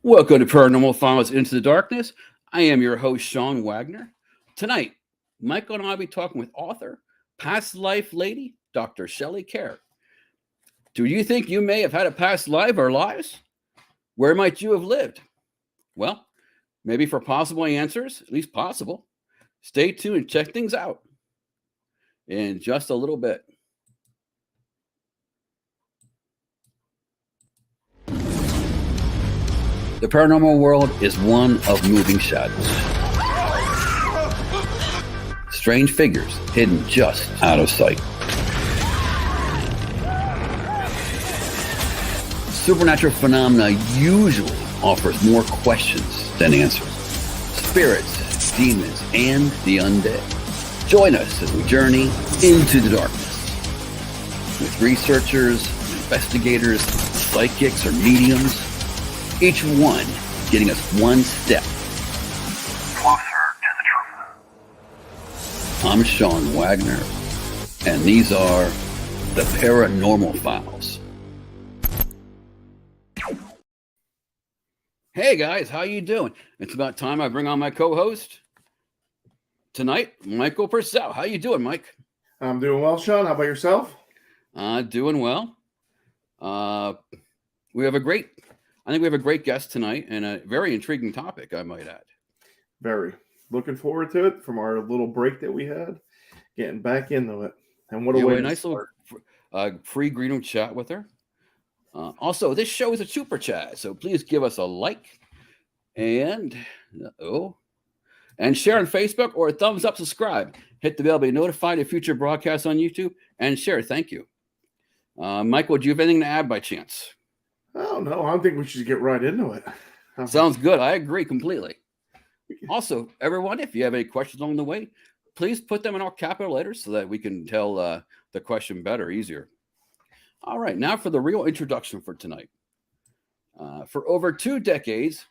Welcome to Paranormal Files Into the Darkness. I am your host, Sean Wagner. Tonight, Michael and I will be talking with author, past life lady, Dr. Shelley Kaehr. Do you think you may have had a past life or lives? Where might you have lived? Well, maybe for possible answers, at least possible. Stay tuned and check things out in just a little bit. The paranormal world is one of moving shadows. Strange figures hidden just out of sight. Supernatural phenomena usually offers more questions than answers. Spirits, demons, and the undead. Join us as we journey into the darkness with researchers, investigators, psychics, or mediums. Each one getting us one step closer to the truth. I'm Sean Wagner, and these are the Paranormal Files. Hey guys, how you doing? It's about time I bring on my co-host tonight, Michael Purcell. How you doing, Mike? I'm doing well, Sean. How about yourself? Doing well. I think we have a great guest tonight and a very intriguing topic, I might add. Very. Looking forward to it from our little break that we had, getting back into it. And what a way to nice start. Little free green room chat with her. Also, this show is a super chat, so please give us a like and share on Facebook or a thumbs up, subscribe. Hit the bell to be notified of future broadcasts on YouTube and share. Thank you. Michael, do you have anything to add by chance? Oh, no, I think we should get right into it. Sounds good. I agree completely. Also, everyone, if you have any questions along the way, please put them in all capital letters so that we can tell the question better, easier. All right, now for the real introduction for tonight. For over 2 decades,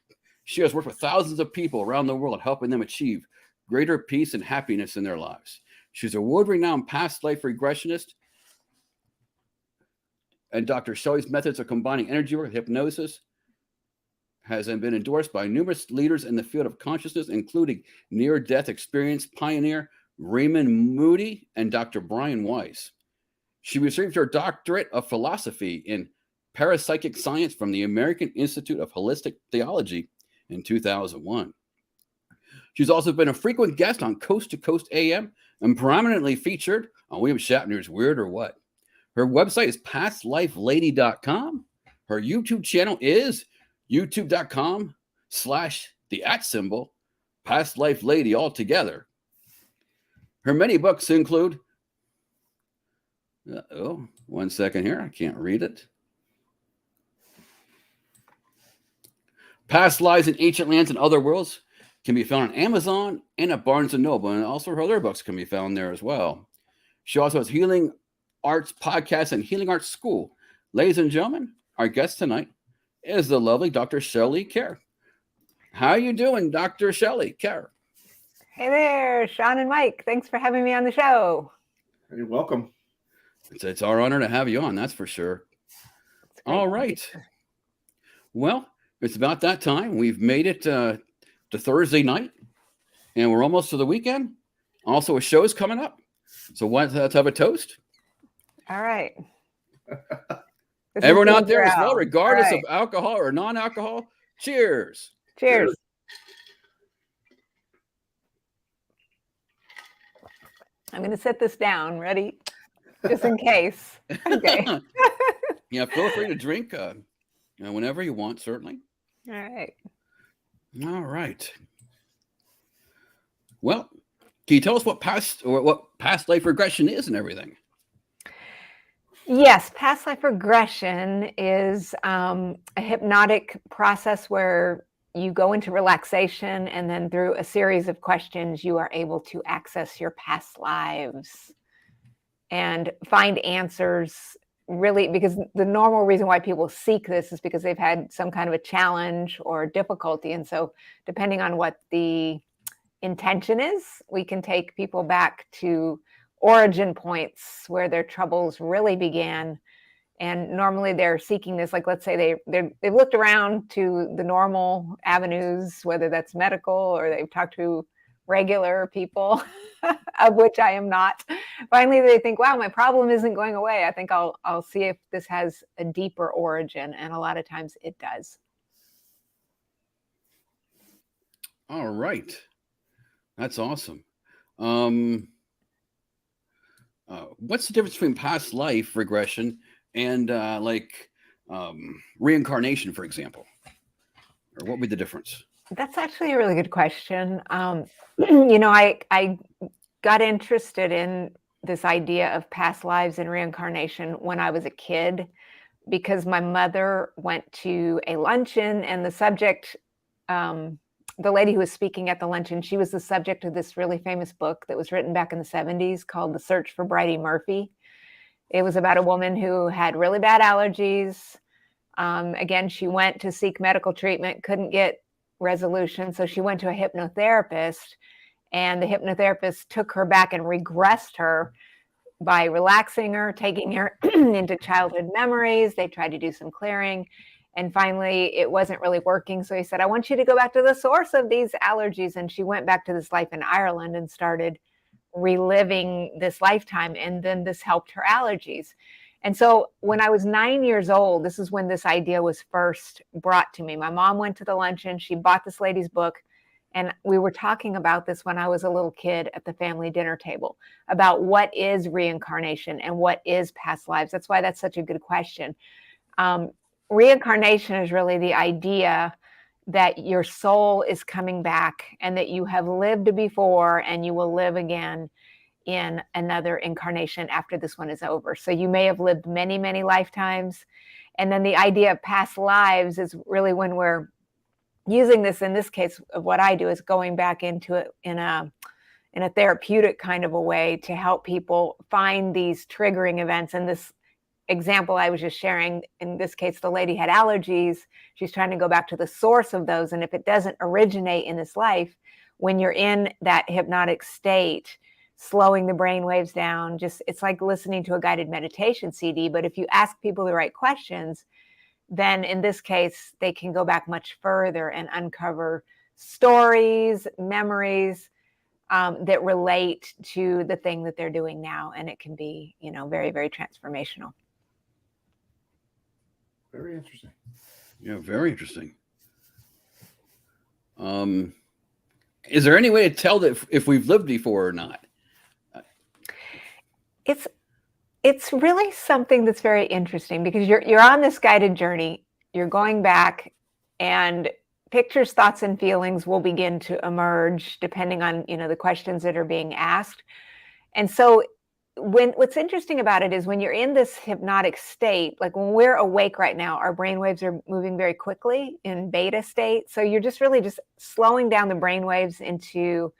she has worked with thousands of people around the world, helping them achieve greater peace and happiness in their lives. She's a world-renowned past life regressionist, and Dr. Shelley's methods of combining energy work with hypnosis has been endorsed by numerous leaders in the field of consciousness, including near-death experience pioneer Raymond Moody and Dr. Brian Weiss. She received her doctorate of philosophy in parapsychic science from the American Institute of Holistic Theology in 2001. She's also been a frequent guest on Coast to Coast AM and prominently featured on William Shatner's Weird or What. Her website is pastlifelady.com. Her YouTube channel is youtube.com/the @pastlifelady all together. Her many books include, one second here, I can't read it. Past Lives in Ancient Lands and Other Worlds can be found on Amazon and at Barnes & Noble, and also her other books can be found there as well. She also has Healing Arts Podcast and Healing Arts School. Ladies and gentlemen, our guest tonight is the lovely Dr. Shelley Kaehr. How are you doing, Dr. Shelley Kaehr? Hey there, Sean and Mike. Thanks for having me on the show. You're welcome. It's our honor to have you on, that's for sure. All right. Well, it's about that time. We've made it to Thursday night, and we're almost to the weekend. Also, a show's coming up. So let's have a toast. All right. Everyone out there as well, regardless of alcohol or non-alcohol, cheers. Cheers. I'm going to set this down. Ready? Just in case. Okay. Yeah, feel free to drink whenever you want, certainly. All right. All right. Well, can you tell us what past life regression is and everything? Yes, past life regression is a hypnotic process where you go into relaxation, and then through a series of questions, you are able to access your past lives and find answers, really, because the normal reason why people seek this is because they've had some kind of a challenge or difficulty. And so depending on what the intention is, we can take people back to origin points where their troubles really began And normally they're seeking this, like, let's say they've looked around to the normal avenues, whether that's medical or they've talked to regular people, of which I am not. Finally, they think, wow, my problem isn't going away. I think I'll see if this has a deeper origin. And a lot of times it does. All right. That's awesome. What's the difference between past life regression and reincarnation, for example? Or what would be the difference? That's actually a really good question. I got interested in this idea of past lives and reincarnation when I was a kid, because my mother went to a luncheon and the subject, the lady who was speaking at the luncheon, she was the subject of this really famous book that was written back in the 70s called The Search for Bridie Murphy. It was about a woman who had really bad allergies. Again, she went to seek medical treatment, couldn't get resolution. So she went to a hypnotherapist, and the hypnotherapist took her back and regressed her by relaxing her, taking her into childhood memories. They tried to do some clearing. And finally, it wasn't really working. So he said, I want you to go back to the source of these allergies. And she went back to this life in Ireland and started reliving this lifetime. And then this helped her allergies. And so when I was 9 years old, this is when this idea was first brought to me. My mom went to the luncheon. She bought this lady's book. And we were talking about this when I was a little kid at the family dinner table, about what is reincarnation and what is past lives. That's why that's such a good question. Reincarnation is really the idea that your soul is coming back and that you have lived before and you will live again in another incarnation after this one is over. So you may have lived many, many lifetimes. And then the idea of past lives is really when we're using this, in this case, of what I do is going back into it in a therapeutic kind of a way to help people find these triggering events. And this example I was just sharing, in this case, the lady had allergies. She's trying to go back to the source of those. And if it doesn't originate in this life, when you're in that hypnotic state, slowing the brain waves down, it's like listening to a guided meditation CD. But if you ask people the right questions, then in this case, they can go back much further and uncover stories, memories that relate to the thing that they're doing now. And it can be, very, very transformational. Very interesting. Yeah, very interesting. Is there any way to tell that if we've lived before or not? It's really something that's very interesting, because you're on this guided journey. You're going back, and pictures, thoughts, and feelings will begin to emerge depending on the questions that are being asked. And so what's interesting about it is when you're in this hypnotic state, like when we're awake right now, our brain waves are moving very quickly in beta state. So you're just really just slowing down the brain waves into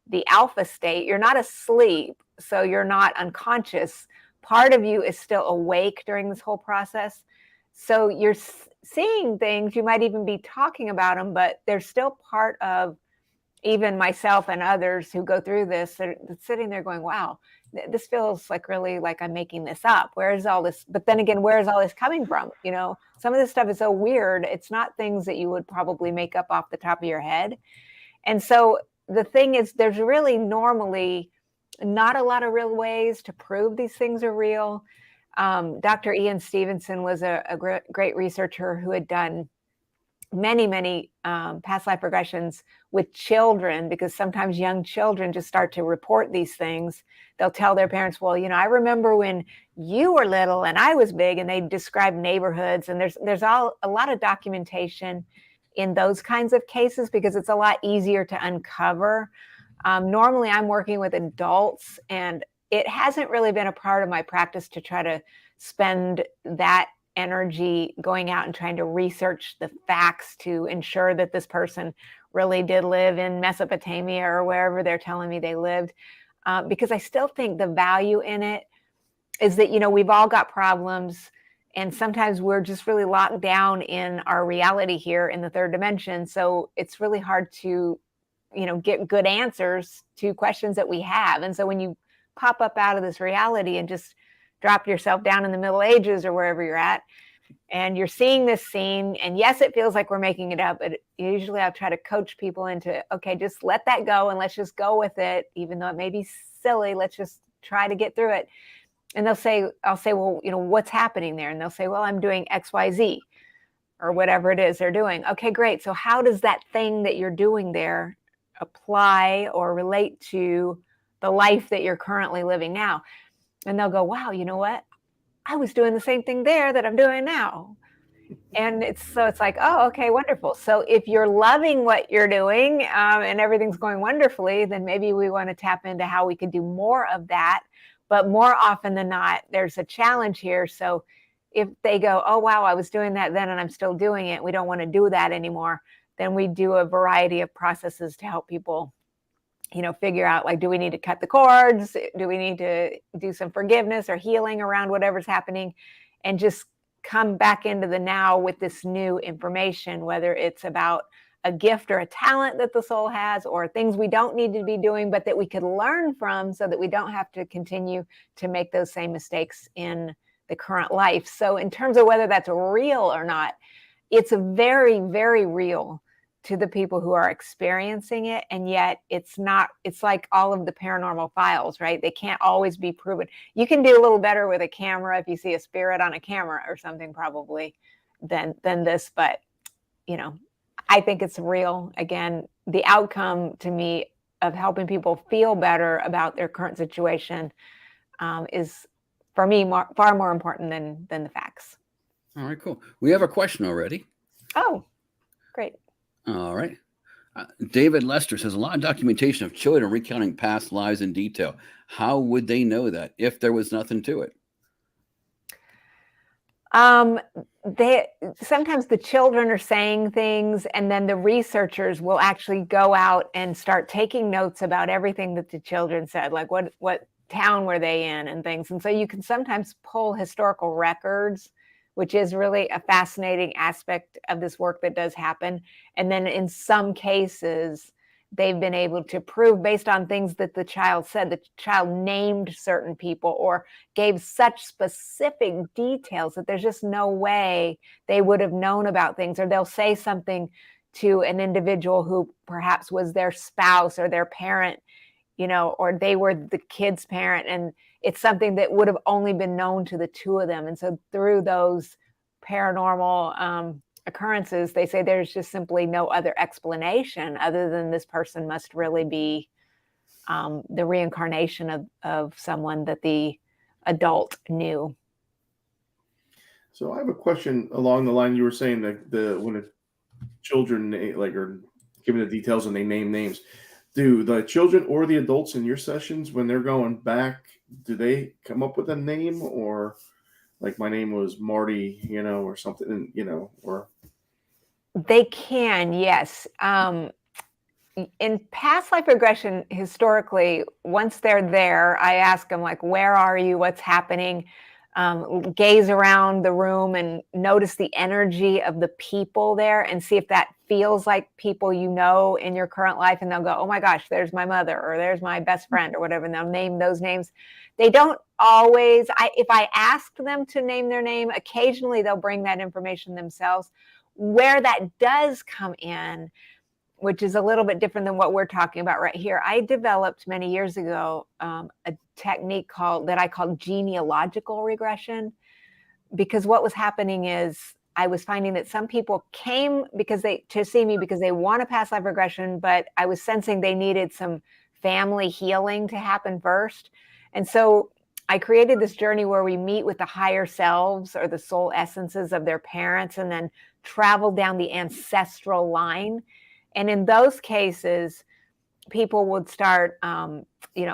the alpha state. You're not asleep, so you're not unconscious. Part of you is still awake during this whole process. So you're seeing things, you might even be talking about them, but they're still part of even myself and others who go through this. They're sitting there going, wow, this feels like really like I'm making this up. Where is all this? But then again, where is all this coming from? Some of this stuff is so weird. It's not things that you would probably make up off the top of your head. And so the thing is, there's really normally not a lot of real ways to prove these things are real. Dr. Ian Stevenson was a great researcher who had done many, many past life regressions with children, because sometimes young children just start to report these things. They'll tell their parents, well, I remember when you were little and I was big, and they describe neighborhoods. And there's a lot of documentation in those kinds of cases, because it's a lot easier to uncover. Normally I'm working with adults, and it hasn't really been a part of my practice to try to spend that energy going out and trying to research the facts to ensure that this person really did live in Mesopotamia or wherever they're telling me they lived. Because I still think the value in it is that, we've all got problems, and sometimes we're just really locked down in our reality here in the third dimension. So it's really hard to, get good answers to questions that we have. And so when you pop up out of this reality and just drop yourself down in the Middle Ages or wherever you're at, and you're seeing this scene, and yes, it feels like we're making it up, but usually I'll try to coach people into, okay, just let that go and let's just go with it, even though it may be silly. Let's just try to get through it. And I'll say, well, what's happening there? And they'll say, well, I'm doing XYZ or whatever it is they're doing. Okay, great. So how does that thing that you're doing there apply or relate to the life that you're currently living now? And they'll go, wow, you know what? I was doing the same thing there that I'm doing now. And it's like, oh, okay, wonderful. So if you're loving what you're doing and everything's going wonderfully, then maybe we want to tap into how we could do more of that. But more often than not, there's a challenge here. So if they go, oh, wow, I was doing that then and I'm still doing it, we don't want to do that anymore, then we do a variety of processes to help people, figure out, like, do we need to cut the cords? Do we need to do some forgiveness or healing around whatever's happening, and just come back into the now with this new information, whether it's about a gift or a talent that the soul has, or things we don't need to be doing, but that we could learn from so that we don't have to continue to make those same mistakes in the current life. So in terms of whether that's real or not, it's very, very real to the people who are experiencing it. And yet it's not, it's like all of the paranormal files, right? They can't always be proven. You can do a little better with a camera if you see a spirit on a camera or something, probably, than this. But, I think it's real. Again, the outcome to me of helping people feel better about their current situation is, for me, far more important than the facts. All right, cool. We have a question already. Oh, great. All right. David Lester says, a lot of documentation of children recounting past lives in detail. How would they know that if there was nothing to it? Sometimes the children are saying things, and then the researchers will actually go out and start taking notes about everything that the children said, like what town were they in and things. And so you can sometimes pull historical records, which is really a fascinating aspect of this work that does happen. And then in some cases, they've been able to prove, based on things that the child said, the child named certain people or gave such specific details that there's just no way they would have known about things. Or they'll say something to an individual who perhaps was their spouse or their parent, or they were the kid's parent, and it's something that would have only been known to the two of them. And so through those paranormal occurrences, they say there's just simply no other explanation other than this person must really be the reincarnation of someone that the adult knew. So I have a question along the line. You were saying that when the children are given the details and they name names, do the children or the adults in your sessions, when they're going back, do they come up with a name, or like my name was Marty, or something, or? They can, yes. In past life regression, historically, once they're there, I ask them, like, where are you? What's happening? Gaze around the room and notice the energy of the people there and see if that feels like people in your current life. And they'll go, oh my gosh, there's my mother, or there's my best friend, or whatever. And they'll name those names. They don't always, if I ask them to name their name, occasionally they'll bring that information themselves. Where that does come in, which is a little bit different than what we're talking about right here, I developed many years ago a technique that I called genealogical regression, because what was happening is I was finding that some people came to see me because they want a past life regression, but I was sensing they needed some family healing to happen first. And so I created this journey where we meet with the higher selves or the soul essences of their parents, and then travel down the ancestral line. And in those cases, people would start,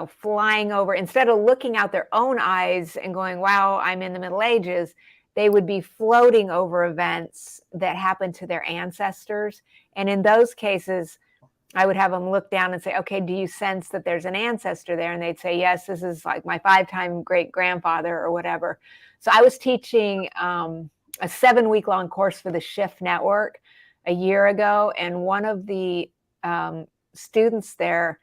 flying over. Instead of looking out their own eyes and going, wow, I'm in the Middle Ages, they would be floating over events that happened to their ancestors. And in those cases, I would have them look down and say, okay, do you sense that there's an ancestor there? And they'd say, yes, this is like my 5-time great grandfather or whatever. So I was teaching a 7-week-long course for the Shift Network a year ago. And one of the students there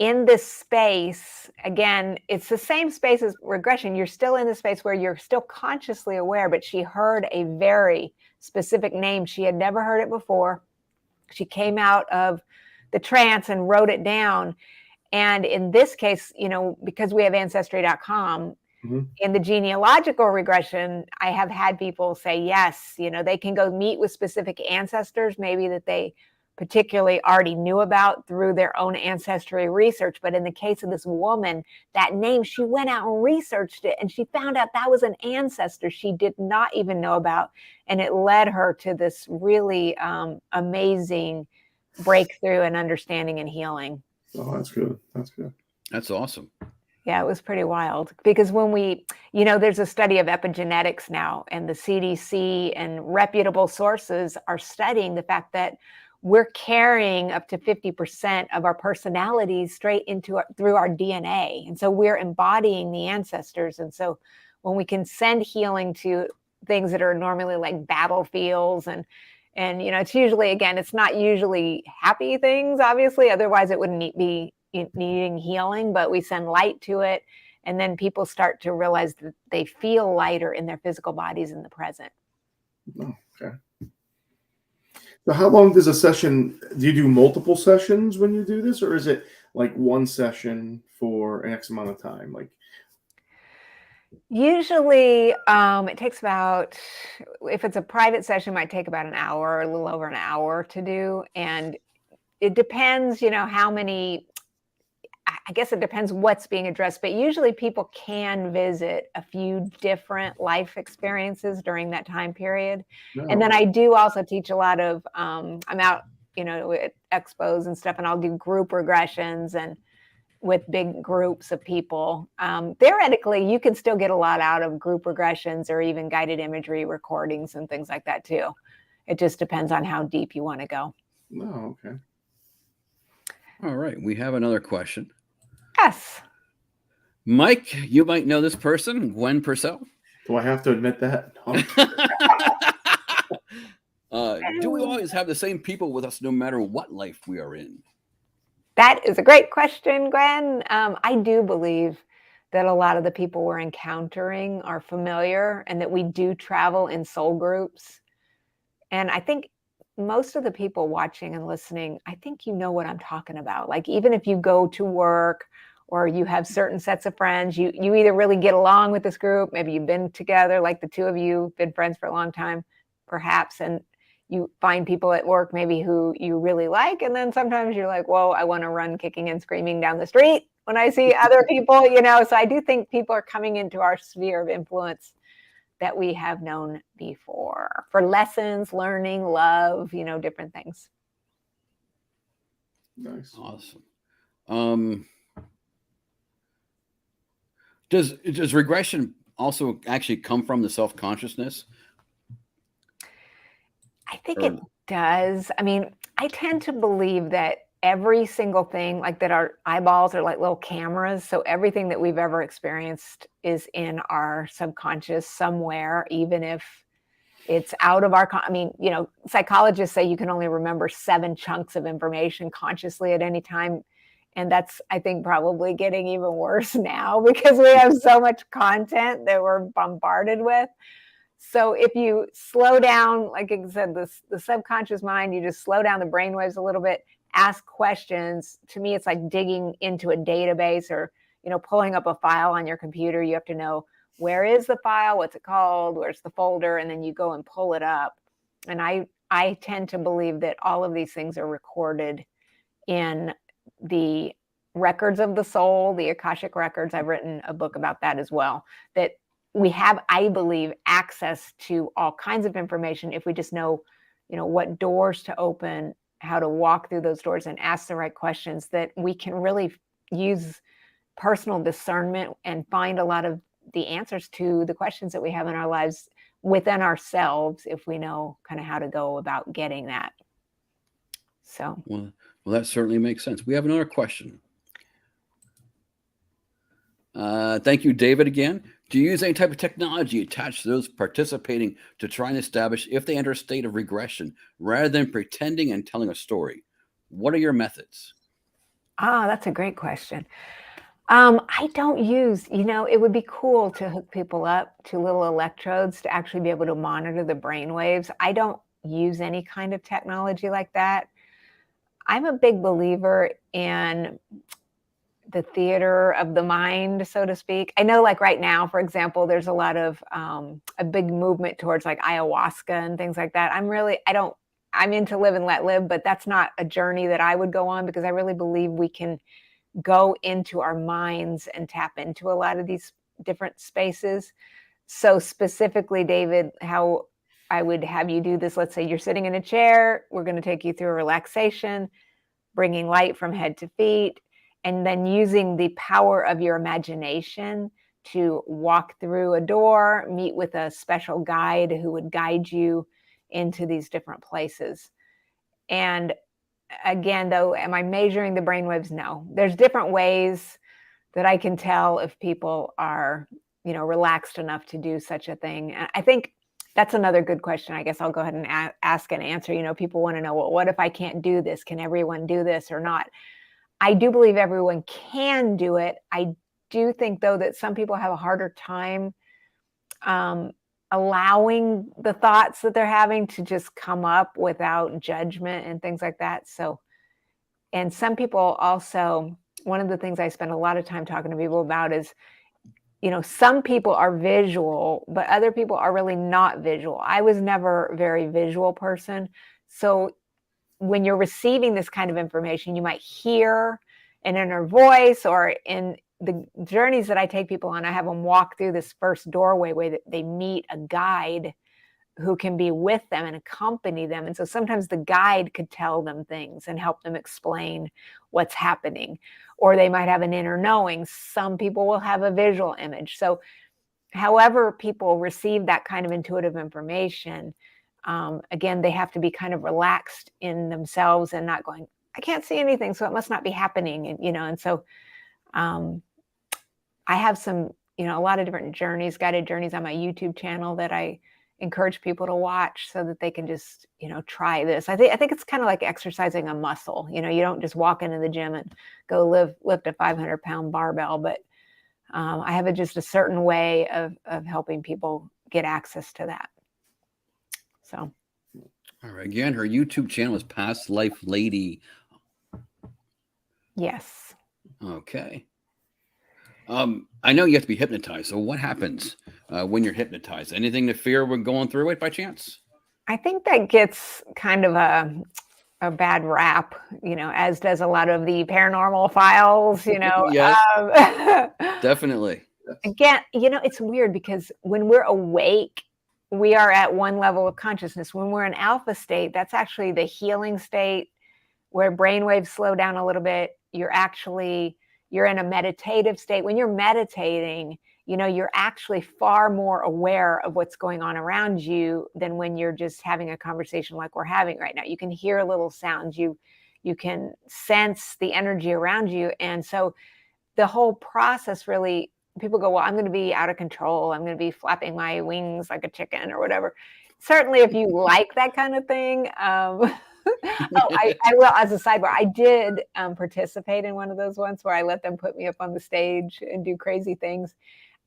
in this space, again, it's the same space as regression. You're still in the space where you're still consciously aware, but she heard a very specific name. She had never heard it before. She came out of the trance and wrote it down. And in this case, because we have ancestry.com, in the genealogical regression, I have had people say, yes, they can go meet with specific ancestors, maybe that they particularly already knew about through their own ancestry research. But in the case of this woman, that name, she went out and researched it, and she found out that was an ancestor she did not even know about. And it led her to this really amazing breakthrough and understanding and healing. Oh, that's good. That's good. That's awesome. Yeah, it was pretty wild, because when we, there's a study of epigenetics now, and the CDC and reputable sources are studying the fact that we're carrying up to 50% of our personalities straight through our DNA. And so we're embodying the ancestors. And so when we can send healing to things that are normally like battlefields and it's usually, again, it's not usually happy things, obviously, otherwise it wouldn't be needing healing, but we send light to it, and then people start to realize that they feel lighter in their physical bodies in the present. Oh, okay. So how long does a session, do you do multiple sessions when you do this, or is it like one session for an X amount of time? Like, usually it takes about, if it's a private session, it might take about an hour or a little over an hour to do. And it depends, how many, I guess it depends what's being addressed, but usually people can visit a few different life experiences during that time period. no. And then I do also teach a lot of, I'm out, at expos and stuff, and I'll do group regressions and with big groups of people. Theoretically, you can still get a lot out of group regressions or even guided imagery recordings and things like that too. It just depends on how deep you want to go. No, okay. All right. We have another question. Yes. Mike, you might know this person, Gwen Purcell. Do I have to admit that? Do we always have the same people with us no matter what life we are in? That is a great question, Gwen. I do believe that a lot of the people we're encountering are familiar, and that we do travel in soul groups. And I think most of the people watching and listening, I think you know what I'm talking about. Like, even if you go to work or you have certain sets of friends, you either really get along with this group, maybe you've been together, like the two of you have been friends for a long time, perhaps, and you find people at work maybe who you really like, and then sometimes you're like, whoa, I want to run kicking and screaming down the street when I see other people, So I do think people are coming into our sphere of influence that we have known before for lessons, learning, love, different things. Nice. Awesome. Does regression also actually come from the self-consciousness? I think it does. I mean, I tend to believe that every single thing, like that our eyeballs are like little cameras. So everything that we've ever experienced is in our subconscious somewhere, even if it's out of our, psychologists say you can only remember 7 chunks of information consciously at any time. And that's, I think, probably getting even worse now because we have so much content that we're bombarded with. So if you slow down, like I said, the subconscious mind, you just slow down the brainwaves a little bit, ask questions. To me, it's like digging into a database or, pulling up a file on your computer. You have to know, where is the file? What's it called? Where's the folder? And then you go and pull it up. And I tend to believe that all of these things are recorded in the records of the soul, the Akashic records. I've written a book about that as well, that we have, I believe, access to all kinds of information if we just know, what doors to open, how to walk through those doors and ask the right questions, that we can really use personal discernment and find a lot of the answers to the questions that we have in our lives within ourselves if we know kind of how to go about getting that. So. Well, that certainly makes sense. We have another question. Thank you, David, again. Do you use any type of technology attached to those participating to try and establish if they enter a state of regression rather than pretending and telling a story? What are your methods? Oh, that's a great question. I don't use, it would be cool to hook people up to little electrodes to actually be able to monitor the brain waves. I don't use any kind of technology like that. I'm a big believer in the theater of the mind, so to speak. I know, like right now, for example, there's a lot of a big movement towards like ayahuasca and things like that. I'm into live and let live, but that's not a journey that I would go on, because I really believe we can go into our minds and tap into a lot of these different spaces. So specifically, David, how I would have you do this, let's say you're sitting in a chair, we're going to take you through a relaxation, bringing light from head to feet, and then using the power of your imagination to walk through a door, meet with a special guide who would guide you into these different places. And again, though, am I measuring the brainwaves? No. There's different ways that I can tell if people are, relaxed enough to do such a thing. And I think that's another good question. I guess I'll go ahead and ask and answer. People want to know, well, what if I can't do this? Can everyone do this or not? I do believe everyone can do it. I do think, though, that some people have a harder time allowing the thoughts that they're having to just come up without judgment and things like that. So, and some people also, one of the things I spend a lot of time talking to people about is, some people are visual, but other people are really not visual. I was never a very visual person. So when you're receiving this kind of information, you might hear an inner voice, or in the journeys that I take people on, I have them walk through this first doorway where they meet a guide who can be with them and accompany them. And so sometimes the guide could tell them things and help them explain what's happening, or they might have an inner knowing. Some people will have a visual image. So however people receive that kind of intuitive information, again, they have to be kind of relaxed in themselves and not going, I can't see anything, so it must not be happening. And so I have some, a lot of different journeys, guided journeys on my YouTube channel that I encourage people to watch so that they can just, try this. I think it's kind of like exercising a muscle. You don't just walk into the gym and go lift a 500-pound barbell, but I have just a certain way of helping people get access to that. So. All right. Again, her YouTube channel is Past Life Lady. Yes. Okay. I know you have to be hypnotized. So what happens when you're hypnotized? Anything to fear when going through it by chance? I think that gets kind of a bad rap, as does a lot of the paranormal files, Yes, definitely. Again, it's weird because when we're awake, we are at one level of consciousness. When we're in alpha state, that's actually the healing state where brainwaves slow down a little bit. You're in a meditative state. When you're meditating, you're actually far more aware of what's going on around you than when you're just having a conversation like we're having right now. You can hear little sounds. You can sense the energy around you. And so the whole process really, people go, well, I'm going to be out of control. I'm going to be flapping my wings like a chicken or whatever. Certainly, if you like that kind of thing, I will, as a sidebar, I did participate in one of those ones where I let them put me up on the stage and do crazy things.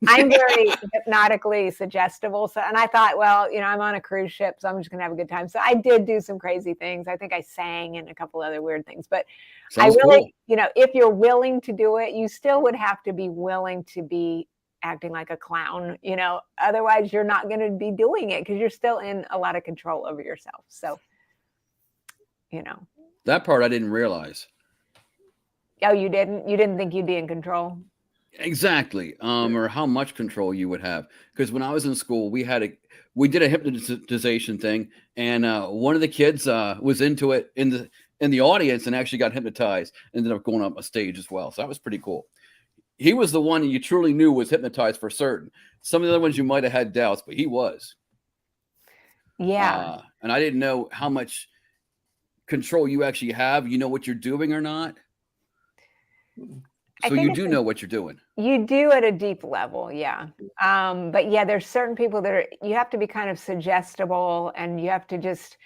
I'm very hypnotically suggestible. So, and I thought, well, I'm on a cruise ship, so I'm just going to have a good time. So I did do some crazy things. I think I sang and a couple other weird things, but sounds cool. If you're willing to do it, you still would have to be willing to be acting like a clown, otherwise you're not going to be doing it because you're still in a lot of control over yourself. So, that part I didn't realize. Oh, you didn't think you'd be in control? Exactly. Or how much control you would have. Because when I was in school, we did a hypnotization thing, and one of the kids was into it in the audience and actually got hypnotized, ended up going up a stage as well. So that was pretty cool. He was the one that you truly knew was hypnotized for certain. Some of the other ones you might have had doubts, but he was. Yeah. And I didn't know how much control you actually have. You know what you're doing or not. So you do know what you're doing. You do at a deep level, yeah. But yeah, there's certain people that you have to be kind of suggestible, and you have to just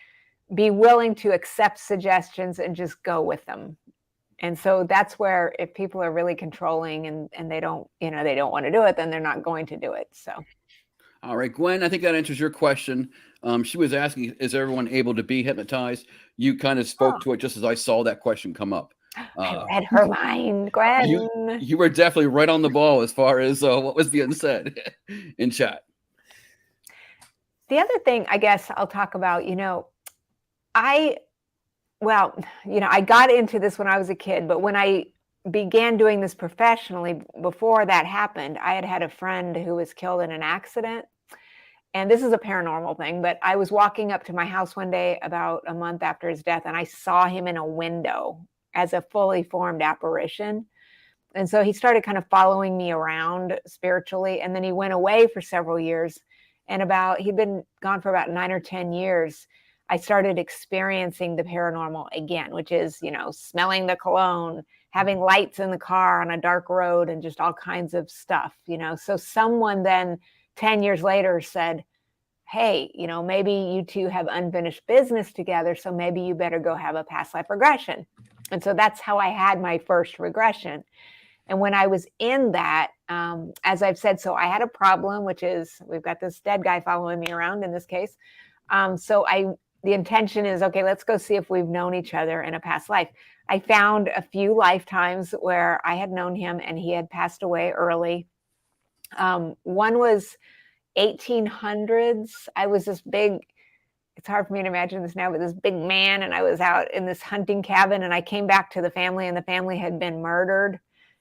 be willing to accept suggestions and just go with them. And so that's where if people are really controlling and they don't, they don't want to do it, then they're not going to do it. So. All right, Gwen, I think that answers your question. She was asking, is everyone able to be hypnotized? You kind of spoke to it just as I saw that question come up. I read her mind, Gwen. You were definitely right on the ball as far as what was being said in chat. The other thing I guess I'll talk about, I got into this when I was a kid, but when I began doing this professionally, before that happened, I had a friend who was killed in an accident. And this is a paranormal thing, but I was walking up to my house one day about a month after his death, and I saw him in a window as a fully formed apparition. And so he started kind of following me around spiritually. And then he went away for several years. And he'd been gone for about 9 or 10 years. I started experiencing the paranormal again, which is, smelling the cologne, having lights in the car on a dark road, and just all kinds of stuff, So someone then 10 years later said, hey, maybe you two have unfinished business together, so maybe you better go have a past life regression. And so that's how I had my first regression. And when I was in that, as I've said, so I had a problem, which is we've got this dead guy following me around in this case. The intention is, okay, let's go see if we've known each other in a past life. I found a few lifetimes where I had known him and he had passed away early. One was 1800s. I was this big, it's hard for me to imagine this now, but this big man, and I was out in this hunting cabin, and I came back to the family, and the family had been murdered,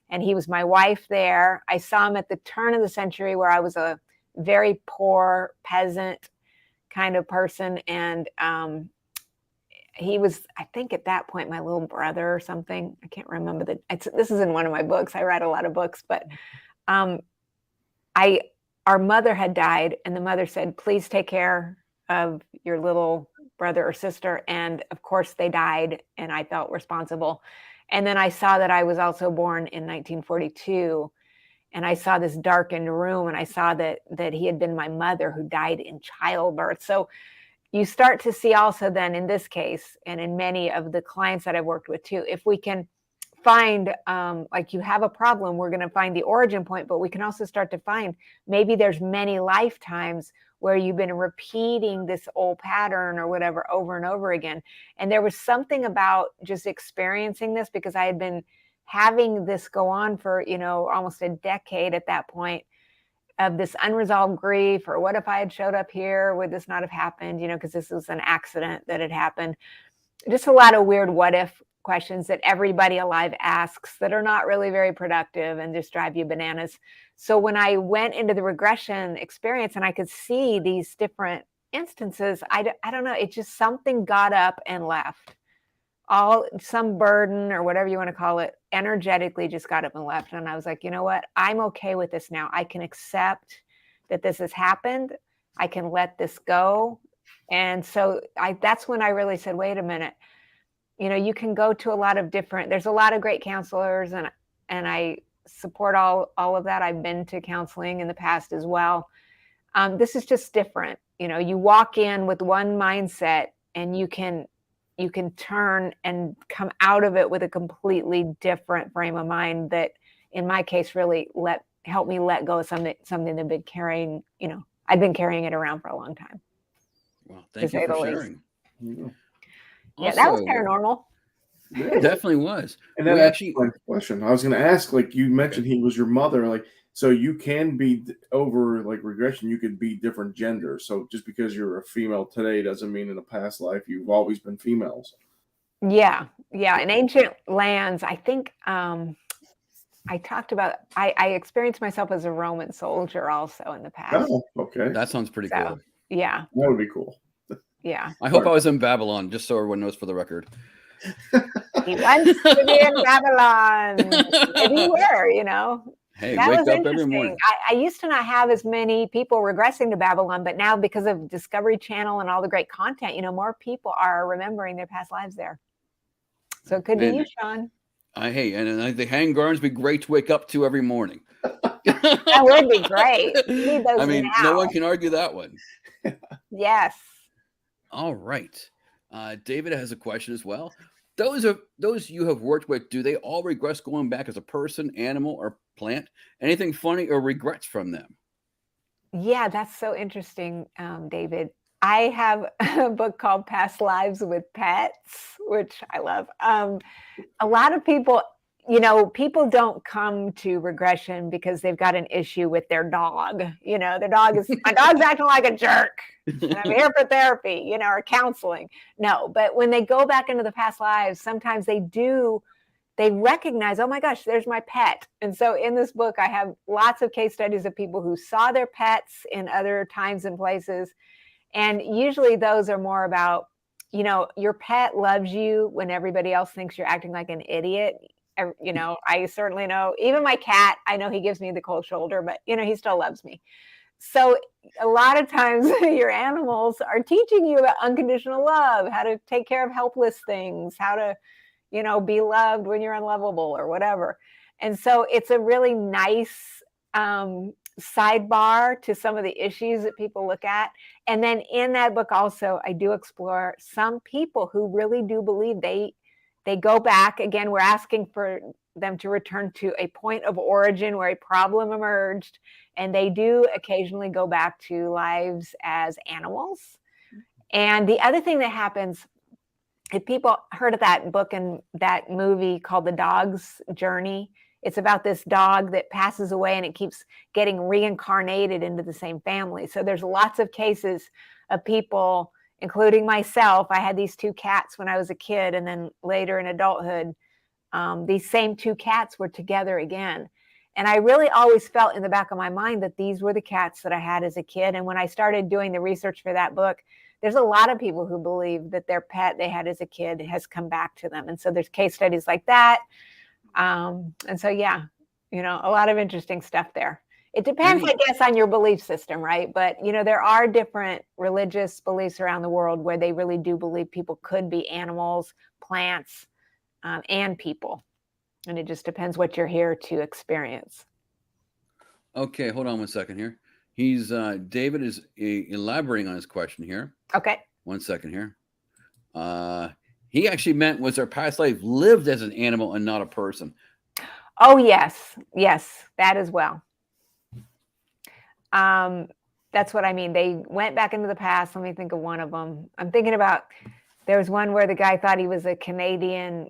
and he was my wife there. I saw him at the turn of the century where I was a very poor peasant kind of person, and he was, I think at that point, my little brother or something. I can't remember this is in one of my books. I read a lot of books, but our mother had died, and the mother said, please take care of your little brother or sister. And of course they died, and I felt responsible. And then I saw that I was also born in 1942, and I saw this darkened room, and I saw that he had been my mother who died in childbirth. So you start to see also then in this case, and in many of the clients that I've worked with too, if we can find, like you have a problem, we're going to find the origin point, but we can also start to find maybe there's many lifetimes where you've been repeating this old pattern or whatever over and over again. And there was something about just experiencing this, because I had been having this go on for, almost a decade at that point, of this unresolved grief, or what if I had showed up here, would this not have happened, because this was an accident that had happened. Just a lot of weird what if questions that everybody alive asks that are not really very productive and just drive you bananas. So when I went into the regression experience and I could see these different instances, I don't know, it just, something got up and left. Some burden or whatever you want to call it, energetically just got up and left. And I was like, you know what? I'm okay with this now. I can accept that this has happened. I can let this go. And so that's when I really said, wait a minute, you can go to a lot of there's a lot of great counselors, and I support all of that. I've been to counseling in the past as well. This is just different. You walk in with one mindset, and you can turn and come out of it with a completely different frame of mind that, in my case, really helped me let go of something that I've been carrying. I've been carrying it around for a long time. Well, thank you for sharing. Yeah, that was paranormal. Yeah. It definitely was. And that actually my question. I was going to ask, like you mentioned, he was your mother, like, so you can be over like regression. You could be different genders. So just because you're a female today doesn't mean in a past life you've always been females. Yeah. In ancient lands, I think I talked about, I experienced myself as a Roman soldier also in the past. Oh, okay. That sounds pretty cool. Yeah. That would be cool. Yeah. I hope I was in Babylon, just so everyone knows for the record. He wants to be in Babylon. Maybe you were, Hey, that wake was up interesting. every morning. I used to not have as many people regressing to Babylon, but now because of Discovery Channel and all the great content, more people are remembering their past lives there. So it could be you, Sean. And the hang gardens would be great to wake up to every morning. That would be great. We need those now. No one can argue that one. Yes. All right. David has a question as well. those you have worked with, do they all regress going back as a person, animal, or plant? Anything funny or regrets from them? Yeah, that's so interesting, David. I have a book called Past Lives with Pets, which I love. A lot of people, people don't come to regression because they've got an issue with their dog. Their dog is, my dog's acting like a jerk, and I'm here for therapy, or counseling. No, but when they go back into the past lives, sometimes they recognize, oh my gosh, there's my pet. And so in this book, I have lots of case studies of people who saw their pets in other times and places. And usually those are more about, your pet loves you when everybody else thinks you're acting like an idiot. I certainly know, even my cat, I know he gives me the cold shoulder, but he still loves me. So a lot of times your animals are teaching you about unconditional love, how to take care of helpless things, how to, be loved when you're unlovable or whatever. And so it's a really nice sidebar to some of the issues that people look at. And then in that book also, I do explore some people who really do believe they go back. Again, we're asking for them to return to a point of origin where a problem emerged, and they do occasionally go back to lives as animals. And the other thing that happens, if people heard of that book and that movie called The Dog's Journey, it's about this dog that passes away and it keeps getting reincarnated into the same family. So there's lots of cases of people, including myself. I had these 2 cats when I was a kid, and then later in adulthood, these same 2 cats were together again. And I really always felt in the back of my mind that these were the cats that I had as a kid. And when I started doing the research for that book, there's a lot of people who believe that their pet they had as a kid has come back to them. And so there's case studies like that. And so, yeah, a lot of interesting stuff there. It depends, I guess, on your belief system, right? But, there are different religious beliefs around the world where they really do believe people could be animals, plants, and people. And it just depends what you're here to experience. Okay, hold on one second here. David is elaborating on his question here. Okay. 1 second here. He actually meant, was their past life lived as an animal and not a person? Oh, yes, that as well. That's what I mean. They went back into the past. Let me think of one of them. I'm thinking about, there was one where the guy thought he was a Canadian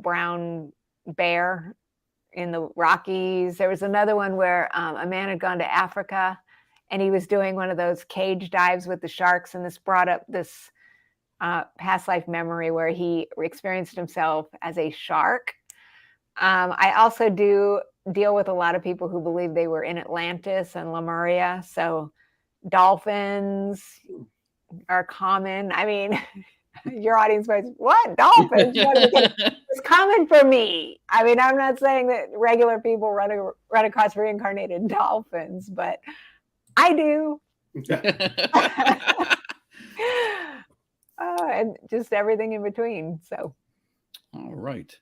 brown bear in the Rockies. There was another one where a man had gone to Africa and he was doing one of those cage dives with the sharks. And this brought up this past life memory where he experienced himself as a shark. I also do deal with a lot of people who believe they were in Atlantis and Lemuria. So dolphins are common. I mean, your audience might, what? Dolphins? It's common for me. I mean, I'm not saying that regular people run across reincarnated dolphins, but I do. And just everything in between. So, all right.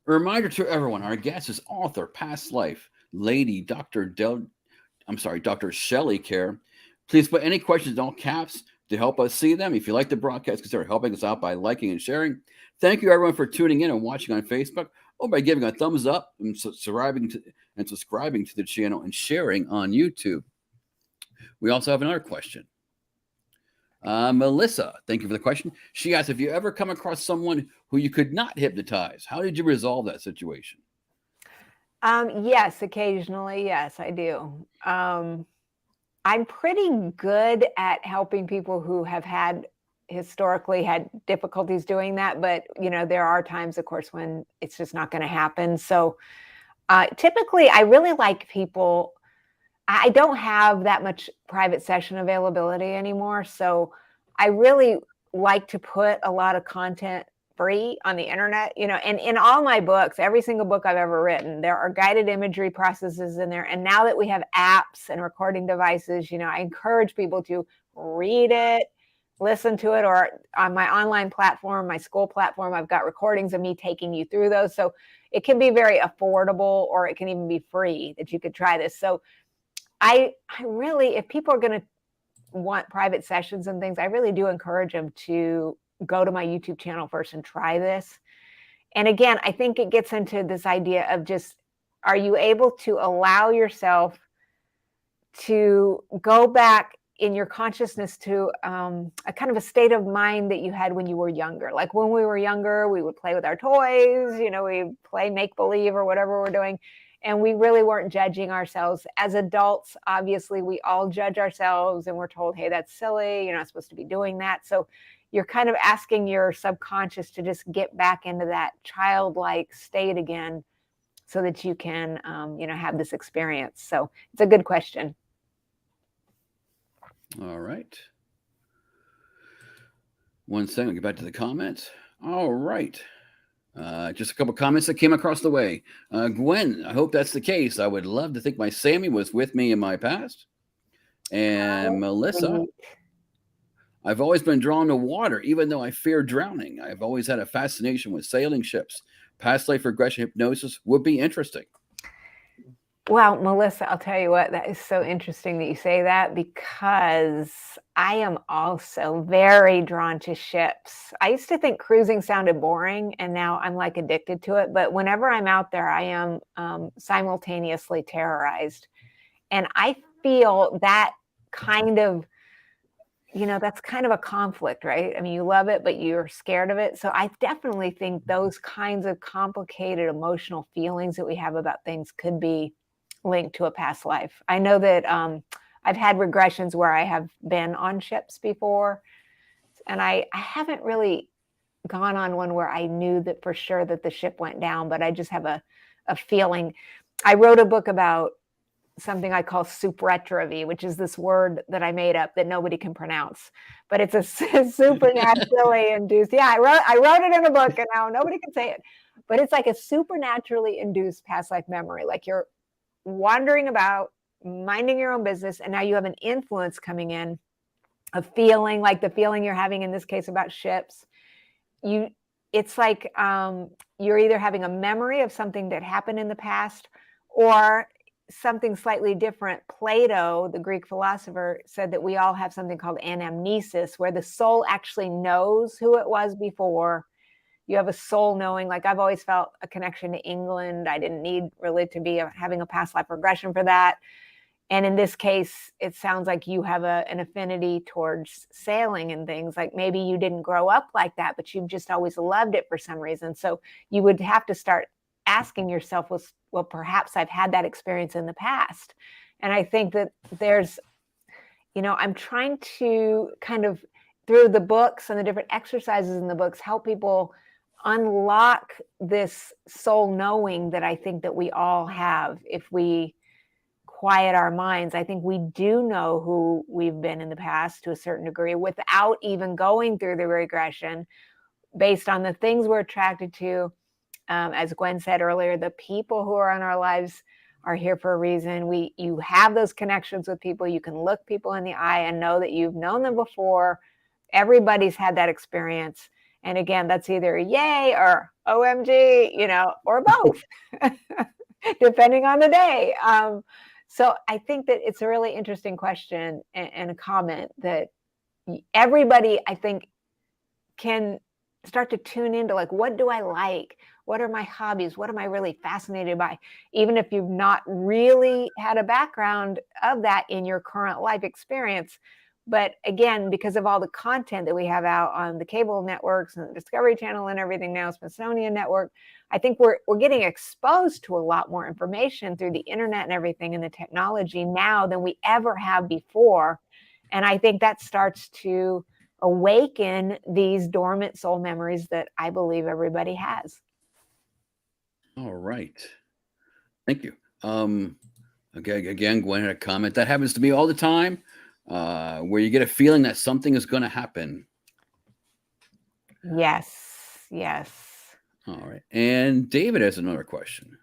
A reminder to everyone: our guest is author, past life lady, Dr. Shelley Kaehr. Please put any questions in all caps to help us see them. If you like the broadcast, consider helping us out by liking and sharing. Thank you, everyone, for tuning in and watching on Facebook, or by giving a thumbs up and subscribing to the channel and sharing on YouTube. We also have another question. Melissa, thank you for the question. She asked, if you ever come across someone who you could not hypnotize, how did you resolve that situation? Yes, occasionally. Yes, I do. I'm pretty good at helping people who have historically had difficulties doing that. But, there are times, of course, when it's just not going to happen. So typically, I really like people. I don't have that much private session availability anymore. So I really like to put a lot of content free on the internet, and in all my books, every single book I've ever written, there are guided imagery processes in there. And now that we have apps and recording devices, I encourage people to read it, listen to it, or on my online platform, my school platform, I've got recordings of me taking you through those. So it can be very affordable, or it can even be free that you could try this. So I really, if people are going to want private sessions and things, I really do encourage them to go to my YouTube channel first and try this. And again, I think it gets into this idea of just, are you able to allow yourself to go back in your consciousness to a kind of a state of mind that you had when you were younger? Like when we were younger, we would play with our toys, we play make-believe or whatever we're doing. And we really weren't judging ourselves. As adults, obviously, we all judge ourselves and we're told, hey, that's silly. You're not supposed to be doing that. So you're kind of asking your subconscious to just get back into that childlike state again so that you can, have this experience. So it's a good question. All right. 1 second, I'll get back to the comments. All right. Just a couple comments that came across the way. Gwen, I hope that's the case. I would love to think my Sammy was with me in my past. And Melissa, I've always been drawn to water, even though I fear drowning. I've always had a fascination with sailing ships. Past life regression hypnosis would be interesting. Well, Melissa, I'll tell you what, that is so interesting that you say that, because I am also very drawn to ships. I used to think cruising sounded boring, and now I'm like addicted to it. But whenever I'm out there, I am simultaneously terrorized. And I feel that kind of, that's kind of a conflict, right? I mean, you love it, but you're scared of it. So I definitely think those kinds of complicated emotional feelings that we have about things could be linked to a past life. I know that I've had regressions where I have been on ships before, and I haven't really gone on one where I knew that for sure that the ship went down, but I just have a feeling. I wrote a book about something I call supernaturally, which is this word that I made up that nobody can pronounce, but it's a supernaturally induced. Yeah, I wrote it in a book, and now nobody can say it, but it's like a supernaturally induced past life memory. Like you're wandering about, minding your own business, and now you have an influence coming in, a feeling like the feeling you're having in this case about ships. It's like you're either having a memory of something that happened in the past or something slightly different. Plato, the Greek philosopher, said that we all have something called anamnesis, where the soul actually knows who it was before. You have a soul knowing. Like I've always felt a connection to England. I didn't need really to be having a past life regression for that. And in this case, it sounds like you have an affinity towards sailing and things. Like maybe you didn't grow up like that, but you've just always loved it for some reason. So you would have to start asking yourself, well, perhaps I've had that experience in the past. And I think that there's, I'm trying to kind of, through the books and the different exercises in the books, help people unlock this soul knowing that I think that we all have. If we quiet our minds, I think we do know who we've been in the past to a certain degree without even going through the regression, based on the things we're attracted to. As Gwen said earlier, the people who are in our lives are here for a reason. You have those connections with people. You can look people in the eye and know that you've known them before. Everybody's had that experience. And again, that's either yay or OMG, or both, depending on the day. So I think that it's a really interesting question and a comment that everybody, I think, can start to tune into, like, what do I like? What are my hobbies? What am I really fascinated by? Even if you've not really had a background of that in your current life experience. But again, because of all the content that we have out on the cable networks and the Discovery Channel and everything now, Smithsonian Network, I think we're getting exposed to a lot more information through the internet and everything and the technology now than we ever have before. And I think that starts to awaken these dormant soul memories that I believe everybody has. All right. Thank you. Okay, again, Gwen had a comment. That happens to me all the time, where you get a feeling that something is going to happen. Yes. All right. And David has another question.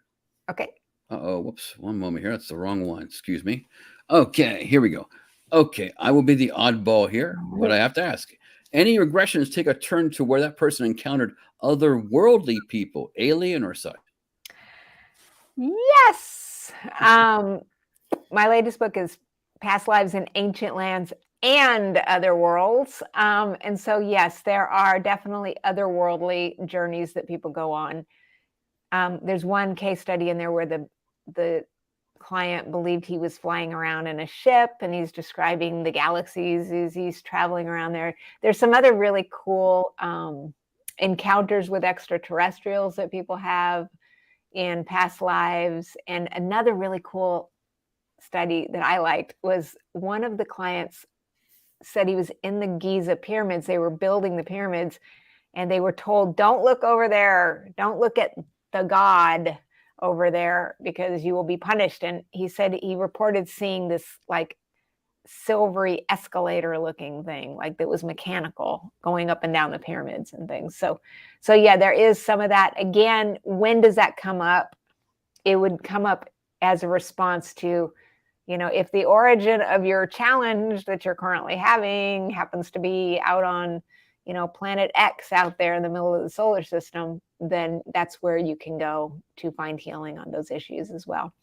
Okay. Uh-oh, whoops. One moment here. That's the wrong one. Excuse me. Okay, here we go. Okay, I will be the oddball here, but I have to ask. Any regressions take a turn to where that person encountered otherworldly people, alien or such? Yes. My latest book is Past Lives in Ancient Lands. and other worlds. And so, yes, there are definitely otherworldly journeys that people go on. There's one case study in there where the client believed he was flying around in a ship, and he's describing the galaxies as he's traveling around there. There's some other really cool encounters with extraterrestrials that people have in past lives. And another really cool study that I liked was one of the clients said he was in the Giza pyramids. They were building the pyramids, and they were told, don't look over there. Don't look at the god over there because you will be punished. And he said he reported seeing this like silvery escalator looking thing, like that was mechanical, going up and down the pyramids and things. So yeah, there is some of that. Again, when does that come up? It would come up as a response to, you know, if the origin of your challenge that you're currently having happens to be out on, you know, planet X out there in the middle of the solar system, then that's where you can go to find healing on those issues as well.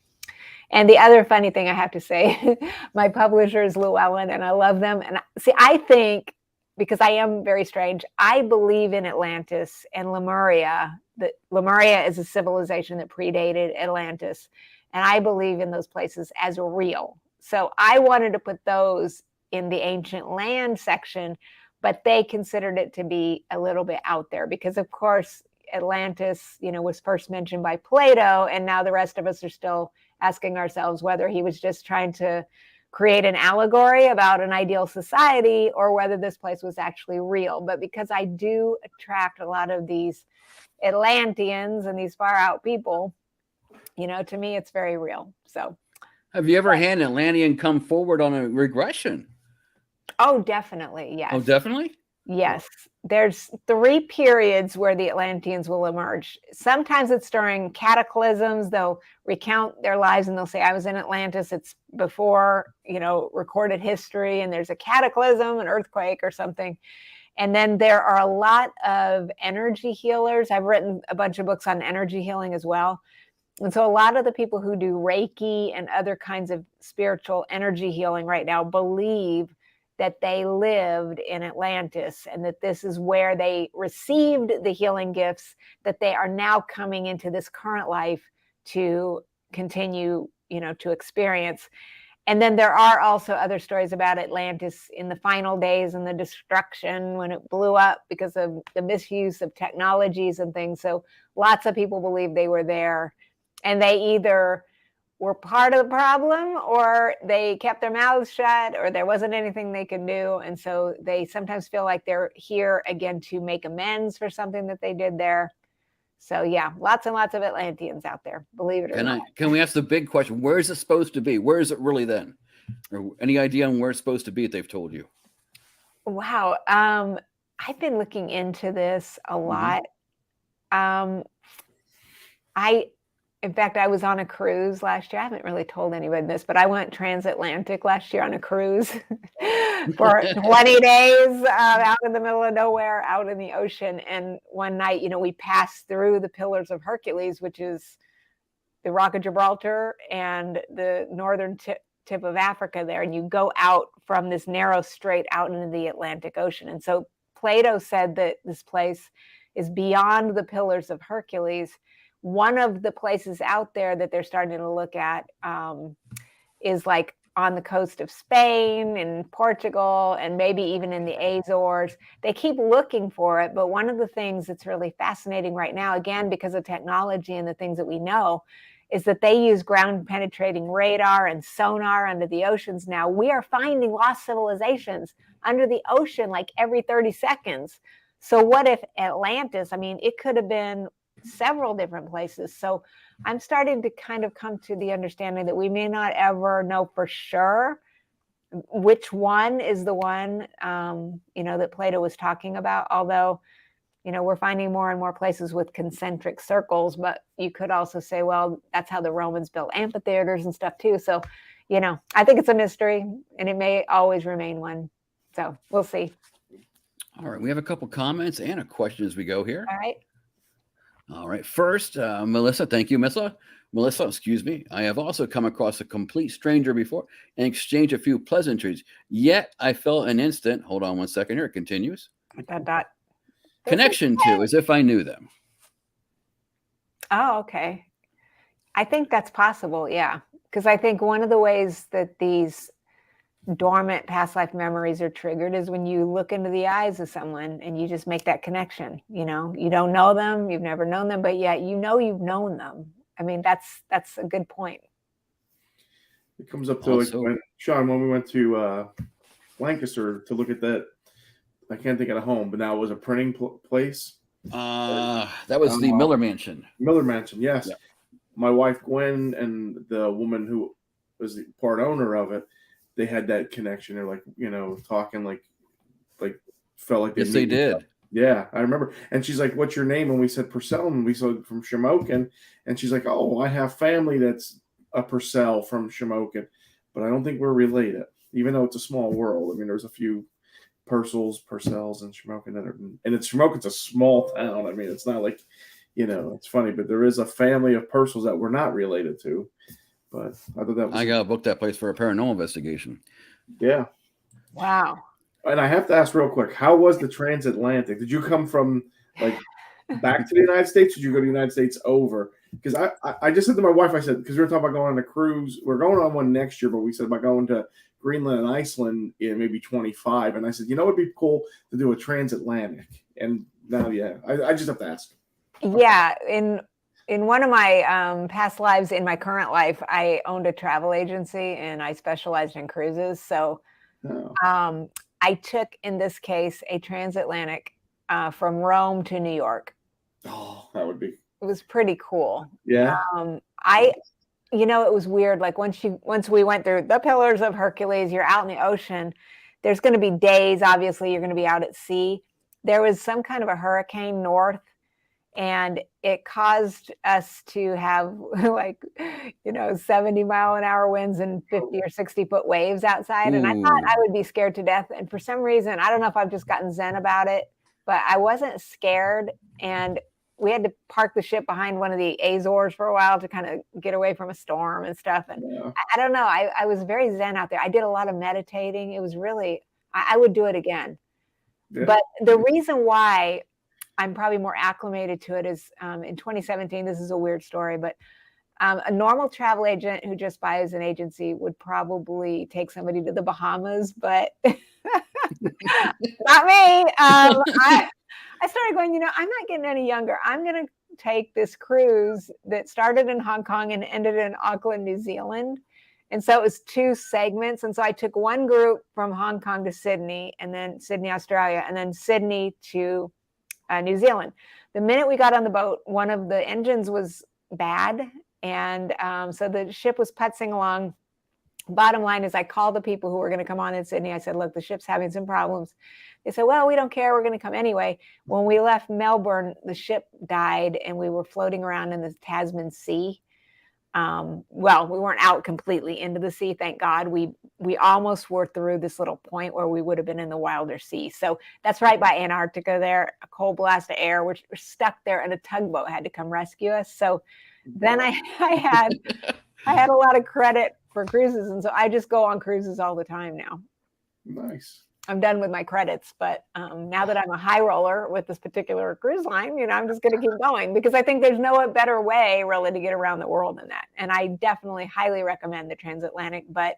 And the other funny thing I have to say, my publisher is Llewellyn, and I love them. And see, I think, because I am very strange, I believe in Atlantis and Lemuria. That Lemuria is a civilization that predated Atlantis. And I believe in those places as real. So I wanted to put those in the ancient land section, but they considered it to be a little bit out there because, of course, Atlantis, you know, was first mentioned by Plato, and now the rest of us are still asking ourselves whether he was just trying to create an allegory about an ideal society or whether this place was actually real. But because I do attract a lot of these Atlanteans and these far out people, you know, to me, it's very real. So have you ever had an Atlantean come forward on a regression? Oh, definitely. Yes. Oh, definitely? Yes. There's 3 periods where the Atlanteans will emerge. Sometimes it's during cataclysms. They'll recount their lives and they'll say, I was in Atlantis. It's before, you know, recorded history, and there's a cataclysm, an earthquake or something. And then there are a lot of energy healers. I've written a bunch of books on energy healing as well. And so a lot of the people who do Reiki and other kinds of spiritual energy healing right now believe that they lived in Atlantis and that this is where they received the healing gifts that they are now coming into this current life to continue, you know, to experience. And then there are also other stories about Atlantis in the final days and the destruction when it blew up because of the misuse of technologies and things. So lots of people believe they were there, and they either were part of the problem or they kept their mouths shut or there wasn't anything they could do. And so they sometimes feel like they're here again to make amends for something that they did there. So yeah, lots and lots of Atlanteans out there, believe it or not. Can we ask the big question? Where is it supposed to be? Where is it really then? Or any idea on where it's supposed to be if they've told you? Wow. I've been looking into this a lot. In fact, I was on a cruise last year. I haven't really told anybody this, but I went transatlantic last year on a cruise for 20 days out in the middle of nowhere, out in the ocean. And one night, you know, we passed through the Pillars of Hercules, which is the Rock of Gibraltar and the northern tip of Africa there. And you go out from this narrow strait out into the Atlantic Ocean. And so Plato said that this place is beyond the Pillars of Hercules. One of the places out there that they're starting to look at is like on the coast of Spain and Portugal and maybe even in the Azores. They keep looking for it. But one of the things that's really fascinating right now, again, because of technology and the things that we know, is that they use ground penetrating radar and sonar under the oceans now. We are finding lost civilizations under the ocean like every 30 seconds. So what if Atlantis, I mean, it could have been several different places. So I'm starting to kind of come to the understanding that we may not ever know for sure which one is the one, you know, that Plato was talking about. Although, you know, we're finding more and more places with concentric circles, but you could also say, well, that's how the Romans built amphitheaters and stuff too. So, you know, I think it's a mystery and it may always remain one. So we'll see. All right. We have a couple comments and a question as we go here. All right. All right. First, Melissa, thank you, Melissa. Melissa, excuse me. I have also come across a complete stranger before and exchanged a few pleasantries. Yet I felt an instant, hold on one second here, it continues, Dot. connection to, as if I knew them. Oh, okay. I think that's possible, yeah. Because I think one of the ways that these dormant past life memories are triggered is when you look into the eyes of someone and you just make that connection. You don't know them, you've never known them, but yet you've known them. I mean, that's a good point. It comes up to Also, like when we went to Lancaster to look at that. I can't think of the home, but now it was a printing place. that was the Miller Mansion. Miller Mansion, yes. Yeah. My wife Gwen and the woman who was the part owner of it, they had that connection. They're like, talking like felt like Yes, they did. Yeah, I remember. And she's like, "What's your name?" And we said Purcell, and we said from Shamokin. And she's like, "Oh, I have family that's a Purcell from Shamokin, but I don't think we're related, even though it's a small world. I mean, there's a few Purcells, and Shamokin that are, and Shamokin's a small town. I mean, it's not like, it's funny, but there is a family of Purcells that we're not related to. But I thought that was I gotta book that place for a paranormal investigation. Yeah. Wow. And I have to ask real quick, how was the transatlantic? Did you come from like back to the United States? Or did you go to the United States over? Because I just said to my wife, I said, because we were talking about going on a cruise. We're going on one next year, but we said about going to Greenland and Iceland in maybe 25. And I said, it'd be cool to do a transatlantic. And now, yeah, I just have to ask. Yeah. In one of my past lives, in my current life, I owned a travel agency and I specialized in cruises. So I took, in this case, a transatlantic from Rome to New York. Oh, that would be. It was pretty cool. Yeah. It was weird. Like once we went through the Pillars of Hercules, you're out in the ocean. There's going to be days, obviously, you're going to be out at sea. There was some kind of a hurricane north, and it caused us to have 70-mile-an-hour winds and 50 or 60-foot waves outside. And I thought I would be scared to death. And for some reason, I don't know if I've just gotten zen about it, but I wasn't scared. And we had to park the ship behind one of the Azores for a while to kind of get away from a storm and stuff. And I don't know, I was very zen out there. I did a lot of meditating. It was really, I would do it again. Yeah. But the reason why I'm probably more acclimated to it is in 2017, this is a weird story, but a normal travel agent who just buys an agency would probably take somebody to the Bahamas, but not me. I started going, I'm not getting any younger. I'm going to take this cruise that started in Hong Kong and ended in Auckland, New Zealand. And so it was 2 segments. And so I took one group from Hong Kong to Sydney, and then Sydney, Australia, and then Sydney to New Zealand. The minute we got on the boat, one of the engines was bad. And so the ship was putzing along. Bottom line is I called the people who were going to come on in Sydney. I said, look, the ship's having some problems. They said, well, we don't care. We're going to come anyway. When we left Melbourne, the ship died and we were floating around in the Tasman Sea. Well, we weren't out completely into the sea, thank God. We almost were through this little point where we would have been in the wilder sea. So that's right by Antarctica there, a cold blast of air. We're stuck there, and a tugboat had to come rescue us. So then I had a lot of credit for cruises, and so I just go on cruises all the time now. Nice. I'm done with my credits, but now that I'm a high roller with this particular cruise line, I'm just going to keep going, because I think there's no better way really to get around the world than that. And I definitely highly recommend the transatlantic, but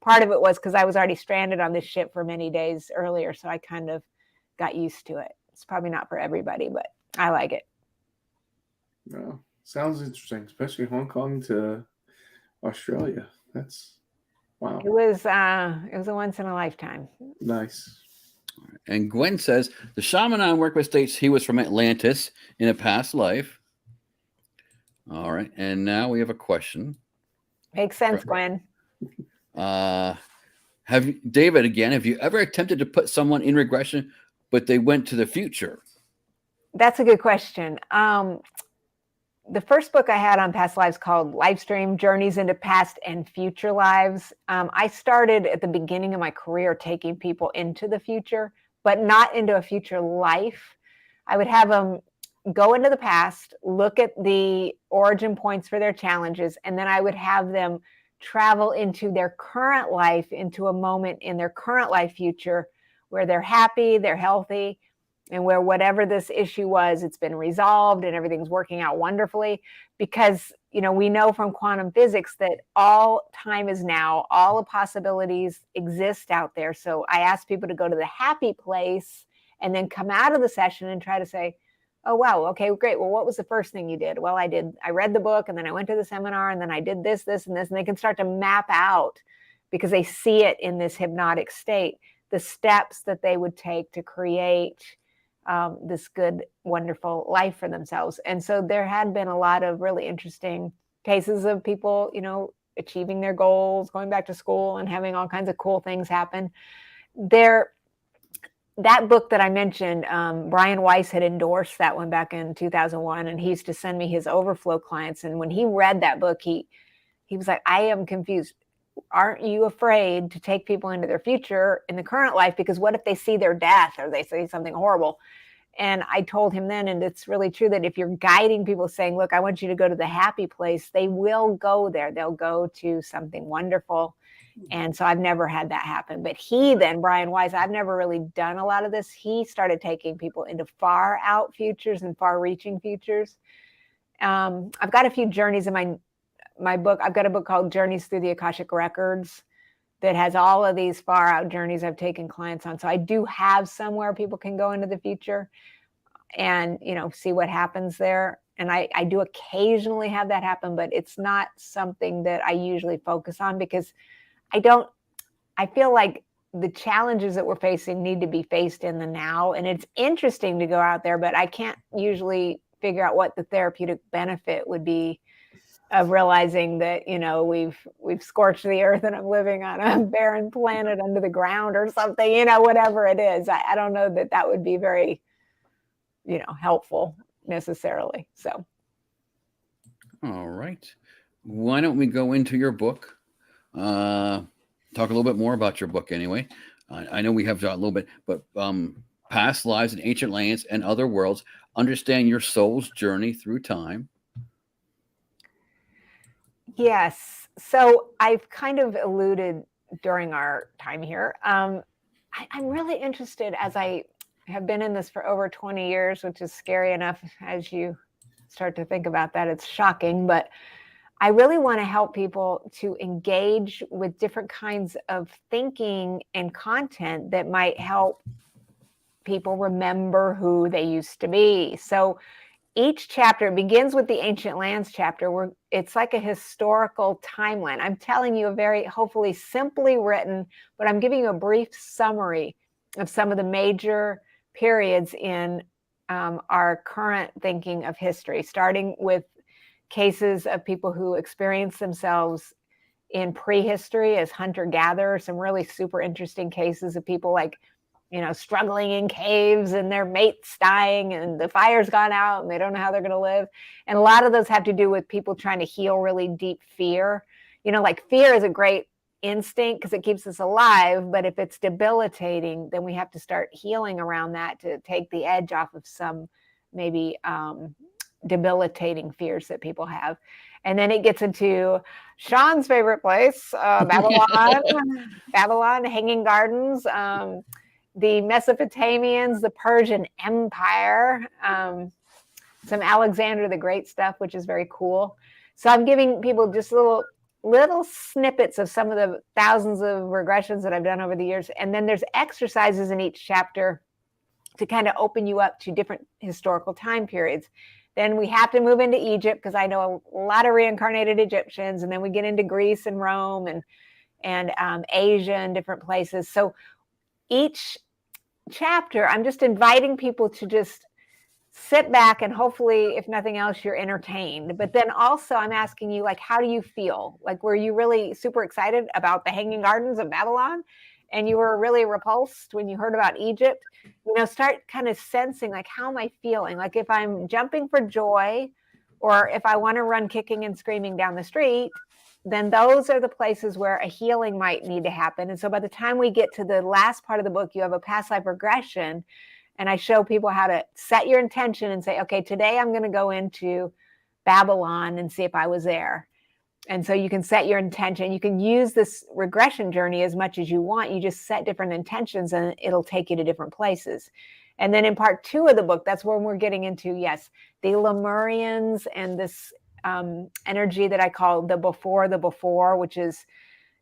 part of it was because I was already stranded on this ship for many days earlier, so I kind of got used to it. It's probably not for everybody, but I like it. Well, sounds interesting, especially Hong Kong to Australia. That's wow. It was a once in a lifetime. Nice. And Gwen says the shaman I work with states he was from Atlantis in a past life. All right, and now we have a question. Makes sense, Gwen. David again? Have you ever attempted to put someone in regression, but they went to the future? That's a good question. The first book I had on past lives called Livestream Journeys into Past and Future Lives. I started at the beginning of my career taking people into the future, but not into a future life. I would have them go into the past, look at the origin points for their challenges, and then I would have them travel into their current life, into a moment in their current life future where they're happy, they're healthy, and where whatever this issue was, it's been resolved and everything's working out wonderfully. Because, you know, we know from quantum physics that all time is now, all the possibilities exist out there. So I ask people to go to the happy place and then come out of the session and try to say, oh, wow, okay, great. Well, what was the first thing you did? Well, I read the book, and then I went to the seminar, and then I did this, this, and this. And they can start to map out, because they see it in this hypnotic state, the steps that they would take to create this good, wonderful life for themselves. And so there had been a lot of really interesting cases of people, you know, achieving their goals, going back to school, and having all kinds of cool things happen. That book that I mentioned, Brian Weiss had endorsed that one back in 2001, and he used to send me his overflow clients. And when he read that book, he was like, I am confused. Aren't you afraid to take people into their future in the current life? Because what if they see their death or they say something horrible? And I told him then, and it's really true, that if you're guiding people saying, look, I want you to go to the happy place, they will go there. They'll go to something wonderful. And so I've never had that happen. But Brian Weiss, I've never really done a lot of this. He started taking people into far out futures and far reaching futures. I've got a few journeys in my book. I've got a book called Journeys Through the Akashic Records that has all of these far out journeys I've taken clients on. So I do have somewhere people can go into the future and, you know, see what happens there. And I do occasionally have that happen, but it's not something that I usually focus on, because I feel like the challenges that we're facing need to be faced in the now. And it's interesting to go out there, but I can't usually figure out what the therapeutic benefit would be of realizing that, you know, we've scorched the earth and I'm living on a barren planet under the ground or something, you know, whatever it is. I don't know that would be very, you know, helpful necessarily. So. All right. Why don't we go into your book? Talk a little bit more about your book anyway. I know we have a little bit, but past lives in ancient lands and other worlds, understand your soul's journey through time. Yes. So I've kind of alluded during our time here. I'm really interested, as I have been in this for over 20 years, which is scary enough as you start to think about that. It's shocking, but I really want to help people to engage with different kinds of thinking and content that might help people remember who they used to be. So each chapter begins with the ancient lands chapter, where it's like a historical timeline. I'm telling you a very, hopefully simply written, but I'm giving you a brief summary of some of the major periods in our current thinking of history, starting with cases of people who experience themselves in prehistory as hunter-gatherers, some really super interesting cases of people like, you know, struggling in caves and their mate's dying and the fire's gone out and they don't know how they're going to live. And a lot of those have to do with people trying to heal really deep fear. You know, like fear is a great instinct because it keeps us alive, but if it's debilitating, then we have to start healing around that to take the edge off of some maybe debilitating fears that people have. And then it gets into Sean's favorite place, Babylon, Hanging Gardens, the Mesopotamians, the Persian Empire, some Alexander the Great stuff, which is very cool. So I'm giving people just little snippets of some of the thousands of regressions that I've done over the years. And then there's exercises in each chapter to kind of open you up to different historical time periods. Then we have to move into Egypt because I know a lot of reincarnated Egyptians. And then we get into Greece and Rome and Asia and different places. So each chapter, I'm just inviting people to just sit back and hopefully, if nothing else, you're entertained. But then also I'm asking you, like, how do you feel? Like, were you really super excited about the Hanging Gardens of Babylon? And you were really repulsed when you heard about Egypt? You know, start kind of sensing, like, how am I feeling? Like, if I'm jumping for joy, or if I want to run kicking and screaming down the street, then those are the places where a healing might need to happen. And so by the time we get to the last part of the book, you have a past life regression. And I show people how to set your intention and say, okay, today I'm going to go into Babylon and see if I was there. And so you can set your intention. You can use this regression journey as much as you want. You just set different intentions and it'll take you to different places. And then in part 2 of the book, that's when we're getting into, yes, the Lemurians and this energy that I call the before, which is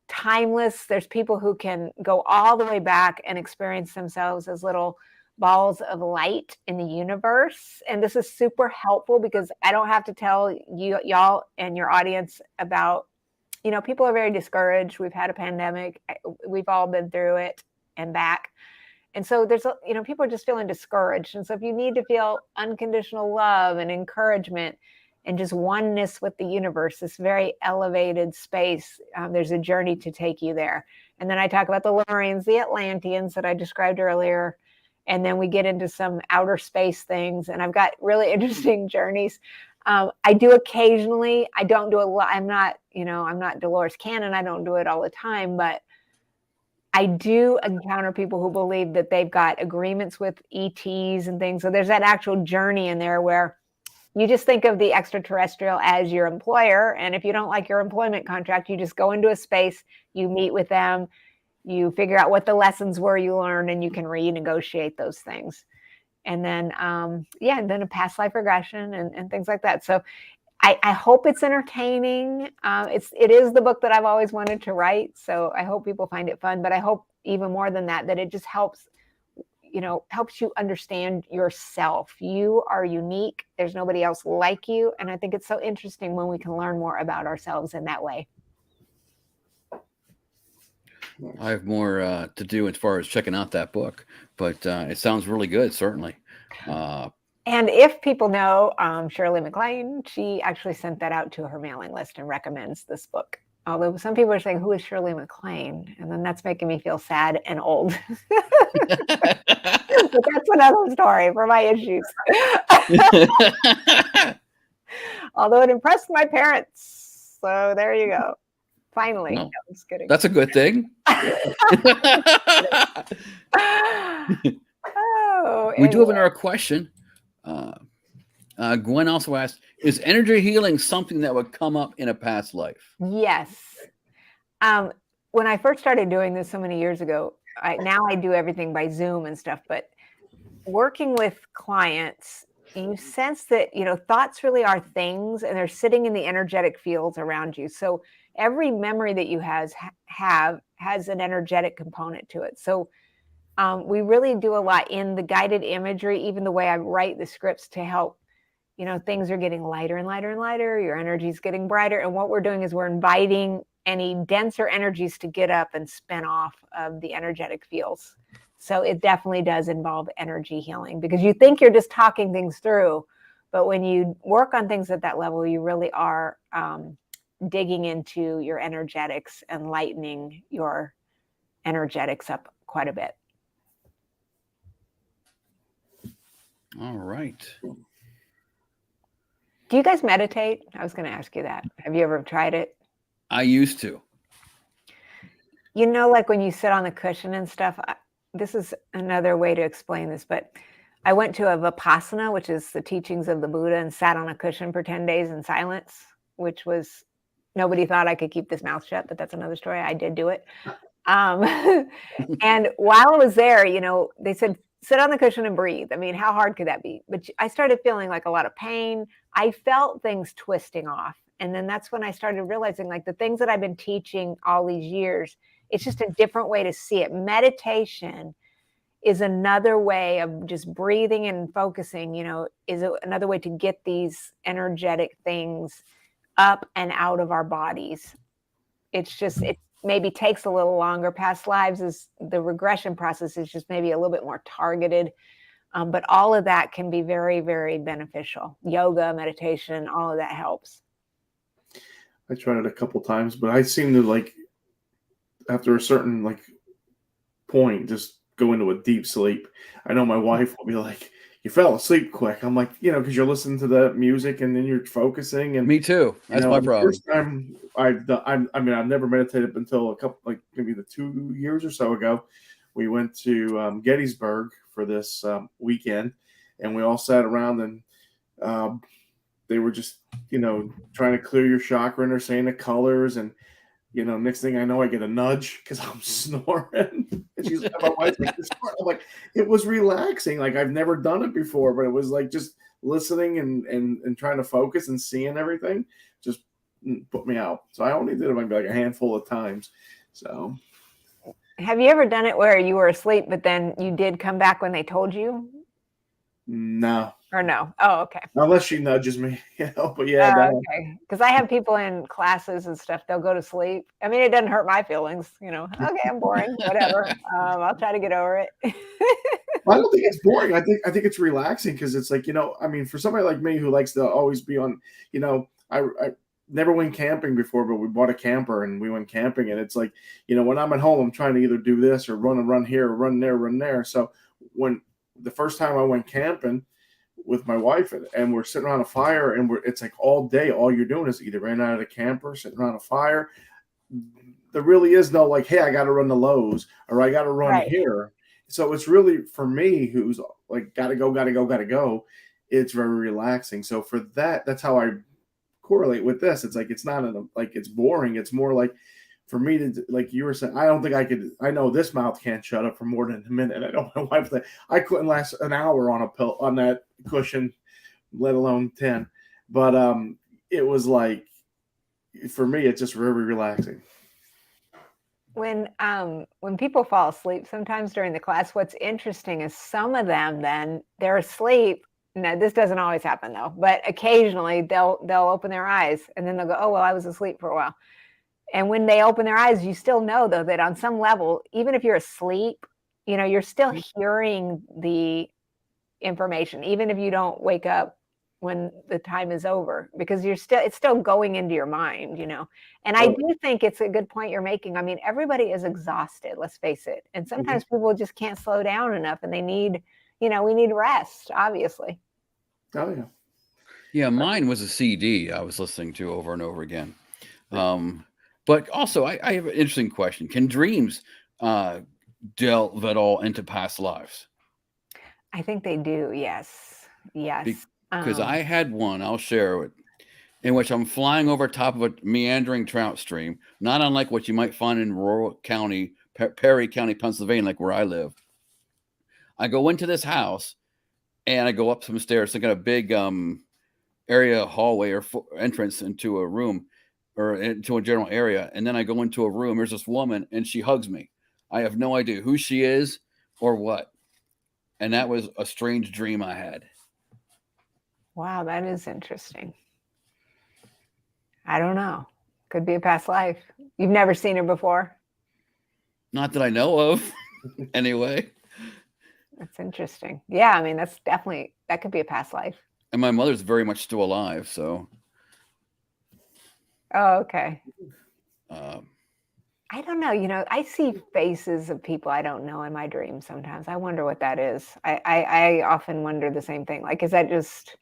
timeless. There's people who can go all the way back and experience themselves as little balls of light in the universe. And this is super helpful because I don't have to tell y'all and your audience about, people are very discouraged. We've had a pandemic. We've all been through it and back. And so there's, people are just feeling discouraged. And so if you need to feel unconditional love and encouragement and just oneness with the universe, this very elevated space, there's a journey to take you there. And then I talk about the Lemurians, the Atlanteans that I described earlier. And then we get into some outer space things. And I've got really interesting journeys. I do occasionally, I don't do a lot. I'm not Dolores Cannon. I don't do it all the time, but I do encounter people who believe that they've got agreements with ETs and things. So there's that actual journey in there where you just think of the extraterrestrial as your employer. And if you don't like your employment contract, you just go into a space, you meet with them, you figure out what the lessons were you learned, and you can renegotiate those things. And then, and then a past life regression and things like that. So I hope it's entertaining. It is the book that I've always wanted to write. So I hope people find it fun, but I hope even more than that it just helps you understand yourself. You are unique. There's nobody else like you. And I think it's so interesting when we can learn more about ourselves in that way. I have more to do as far as checking out that book, but it sounds really good, certainly. And if people know Shirley MacLaine, she actually sent that out to her mailing list and recommends this book. Although some people are saying, who is Shirley MacLaine? And then that's making me feel sad and old. But that's another story for my issues. Although it impressed my parents. So there you go. Finally. Well, no, I'm just kidding. That's a good thing. We do have another question. Gwen also asked, is energy healing something that would come up in a past life? Yes. When I first started doing this so many years ago, now I do everything by Zoom and stuff, but working with clients, you sense that, thoughts really are things and they're sitting in the energetic fields around you. So every memory that you have has an energetic component to it. So we really do a lot in the guided imagery, even the way I write the scripts to help, things are getting lighter and lighter and lighter. Your energy is getting brighter. And what we're doing is we're inviting any denser energies to get up and spin off of the energetic fields. So it definitely does involve energy healing because you think you're just talking things through. But when you work on things at that level, you really are digging into your energetics and lightening your energetics up quite a bit. All right. Do you guys meditate? I was going to ask you that. Have you ever tried it? I used to. Like when you sit on the cushion and stuff, this is another way to explain this, but I went to a Vipassana, which is the teachings of the Buddha, and sat on a cushion for 10 days in silence, which was, nobody thought I could keep this mouth shut, but that's another story. I did do it. And while I was there, they said, sit on the cushion and breathe. I mean, how hard could that be? But I started feeling like a lot of pain. I felt things twisting off. And then that's when I started realizing like the things that I've been teaching all these years, it's just a different way to see it. Meditation is another way of just breathing and focusing, is another way to get these energetic things up and out of our bodies. It's just, it maybe takes a little longer. Past lives is the regression process is just maybe a little bit more targeted. But all of that can be very, very beneficial. Yoga, meditation, all of that helps. I tried it a couple times, but I seem to after a certain point, just go into a deep sleep. I know my wife will be like, you fell asleep quick. I'm like, because you're listening to the music and then you're focusing. And me too. That's my problem. First time I've never meditated until maybe 2 years or so ago. We went to Gettysburg for this weekend, and we all sat around and they were just, trying to clear your chakra, and they're saying the colors, and next thing I know, I get a nudge because I'm snoring. And she's my wife's like, "You're snoring." I'm like, it was relaxing. Like, I've never done it before, but it was like just listening and trying to focus and seeing everything just put me out. So I only did it maybe like a handful of times. So Have you ever done it where you were asleep, but then you did come back when they told you? no. Or no? Oh, okay. Unless she nudges me, but yeah. Okay. Because I have people in classes and stuff, they'll go to sleep. I mean, it doesn't hurt my feelings, okay, I'm boring, whatever. I'll try to get over it. I don't think it's boring. I think it's relaxing because it's like, I mean, for somebody like me who likes to always be on, I never went camping before, but we bought a camper and we went camping, and it's like, when I'm at home, I'm trying to either do this or run here, or run there. So when the first time I went camping with my wife, and we're sitting around a fire, and it's like all day, all you're doing is either running out of the camper, sitting around a fire. There really is no like, hey, I got to run to Lowe's, or I got to run here. So it's really, for me, who's like, gotta go. It's very relaxing. So for that's how I correlate with this. It's like, it's not like it's boring. It's more like, for me to, like you were saying, I don't think I could. I know this mouth can't shut up for more than a minute. I know my wife that I couldn't last an hour on that cushion, let alone 10. But it was like, for me, it's just very relaxing. When people fall asleep sometimes during the class, what's interesting is some of them, then they're asleep. No, this doesn't always happen though, but occasionally they'll open their eyes, and then they'll go, "Oh, well, I was asleep for a while." And when they open their eyes, you still know, though, that on some level, even if you're asleep, you're still hearing the information, even if you don't wake up when the time is over, because it's still going into your mind, And I do think it's a good point you're making. I mean, everybody is exhausted, let's face it. And sometimes people just can't slow down enough, and they need, we need rest, obviously. Oh, yeah. Yeah, mine was a CD I was listening to over and over again. But also, I have an interesting question. Can dreams delve at all into past lives? I think they do, yes. Because I had one, I'll share it, in which I'm flying over top of a meandering trout stream, not unlike what you might find in rural county, Perry County, Pennsylvania, like where I live. I go into this house, and I go up some stairs, so I got a big area hallway or entrance into a room, or into a general area. And then I go into a room. There's this woman, and she hugs me. I have no idea who she is or what. And that was a strange dream I had. Wow, that is interesting. I don't know. Could be a past life. You've never seen her before? Not that I know of, anyway. That's interesting. Yeah, I mean, that could be a past life. And my mother's very much still alive, so. Oh, okay. I don't know. I see faces of people I don't know in my dreams sometimes. I wonder what that is. I often wonder the same thing. Like, is that just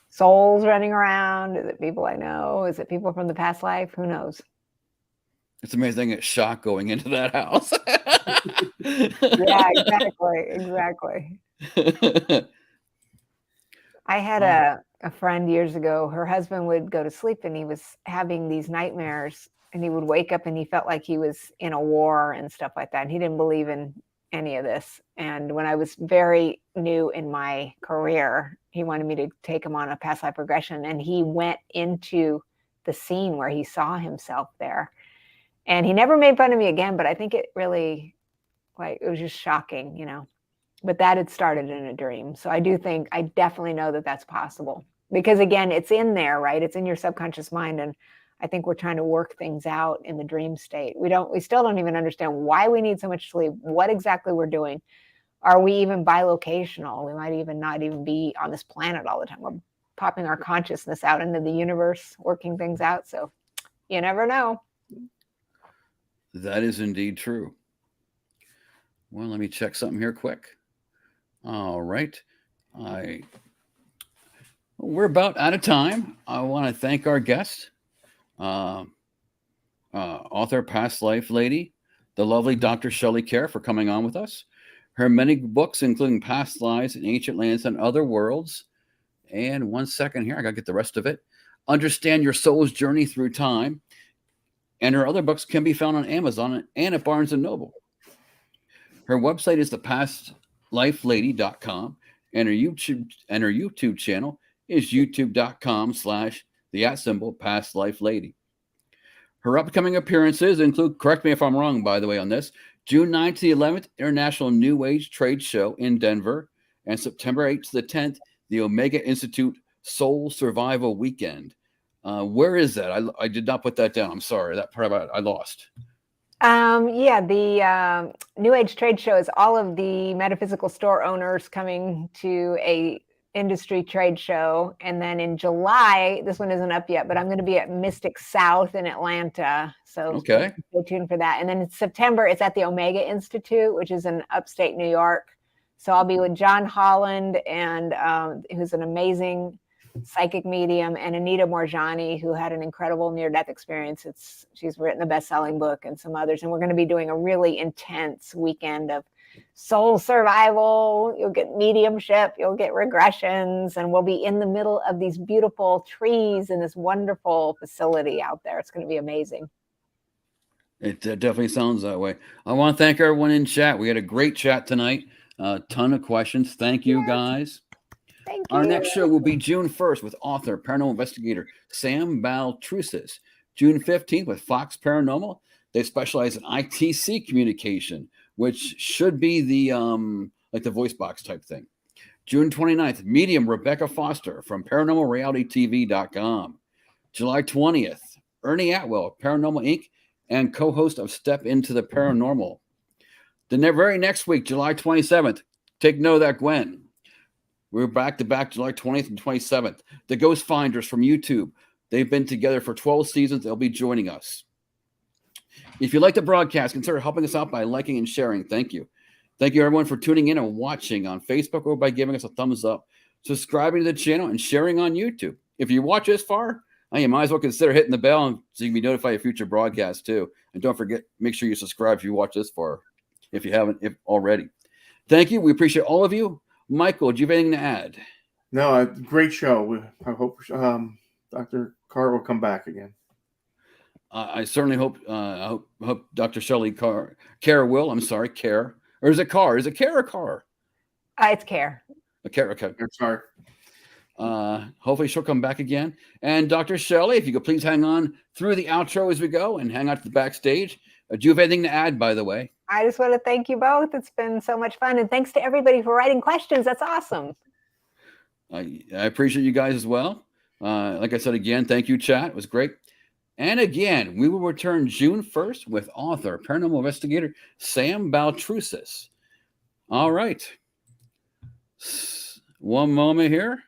souls running around? Is it people I know? Is it people from the past life? Who knows? It's amazing. It's shock going into that house. Yeah, exactly. I had a friend years ago. Her husband would go to sleep, and he was having these nightmares, and he would wake up and he felt like he was in a war and stuff like that. And he didn't believe in any of this. And when I was very new in my career, he wanted me to take him on a past life regression, and he went into the scene where he saw himself there. And he never made fun of me again, but I think it really, it was just shocking, But that had started in a dream. So I definitely know that that's possible. Because again, it's in there, right? It's in your subconscious mind. And I think we're trying to work things out in the dream state. We still don't even understand why we need so much sleep, what exactly we're doing. Are we even bilocational? We might even not even be on this planet all the time. We're popping our consciousness out into the universe, working things out. So you never know. That is indeed true. Well, let me check something here quick. All right. We're about out of time. I want to thank our guest, author, past life lady, the lovely Dr. Shelley Kaehr, for coming on with us. Her many books, including Past Lives in Ancient Lands and Other Worlds. And 1 second here, I got to get the rest of it. Understand Your Soul's Journey Through Time. And her other books can be found on Amazon and at Barnes & Noble. Her website is thepastlifelady.com. And her YouTube channel is youtube.com/pastlifelady. Her upcoming appearances include, correct me if I'm wrong, by the way, on this, June 9th to the 11th, International New Age Trade Show in Denver, and September 8th to the 10th, the Omega Institute Soul Survival Weekend. Where is that? I did not put that down. I'm sorry. That part I lost. The New Age Trade Show is all of the metaphysical store owners coming to a industry trade show. And then in July, this one isn't up yet, but I'm going to be at Mystic South in Atlanta. So okay, stay tuned for that. And then in September, it's at the Omega Institute, which is in upstate New York. So I'll be with John Holland, and who's an amazing psychic medium, and Anita Morjani, who had an incredible near-death experience. She's written a best-selling book and some others. And we're going to be doing a really intense weekend of soul survival. You'll get mediumship, you'll get regressions, and we'll be in the middle of these beautiful trees in this wonderful facility out there. It's going to be amazing. It definitely sounds that way. I want to thank everyone in chat. We had a great chat tonight. A ton of questions. Thank you, guys. Thank you. Our next show will be June 1st with author, paranormal investigator Sam Baltrusis. June 15th with Fox Paranormal. They specialize in ITC communication, which should be the like the voice box type thing. June 29th, medium Rebecca Foster from paranormalrealitytv.com. July 20th, Ernie Atwell, Paranormal Inc. and co-host of Step Into the Paranormal. The very next week, July 27th, take note of that, Gwen. We're back to back July 20th and 27th. The Ghost Finders from YouTube. They've been together for 12 seasons. They'll be joining us. If you like the broadcast, consider helping us out by liking and sharing. Thank you. Thank you, everyone, for tuning in and watching on Facebook or by giving us a thumbs up, subscribing to the channel, and sharing on YouTube. If you watch this far, you might as well consider hitting the bell so you can be notified of future broadcasts, too. And don't forget, make sure you subscribe if you watch this far, if you haven't already. Thank you. We appreciate all of you. Michael, do you have anything to add? No, great show. I hope Dr. Carr will come back again. I certainly hope. I hope Dr. Shelley Kaehr will. I'm sorry, Kaehr, or is it Carr? Is it Kaehr or Carr? It's Kaehr. Kaehr. Okay. Sorry. Hopefully she'll come back again. And Dr. Shelley, if you could please hang on through the outro as we go and hang out to the backstage. Do you have anything to add, by the way? I just want to thank you both. It's been so much fun. And thanks to everybody for writing questions. That's awesome. I appreciate you guys as well. Like I said, again, thank you, chat. It was great. And again, we will return June 1st with author, paranormal investigator, Sam Baltrusis. All right. One moment here.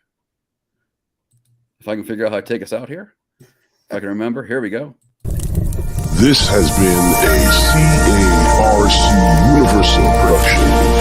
If I can figure out how to take us out here. If I can remember. Here we go. This has been a CARC Universal production.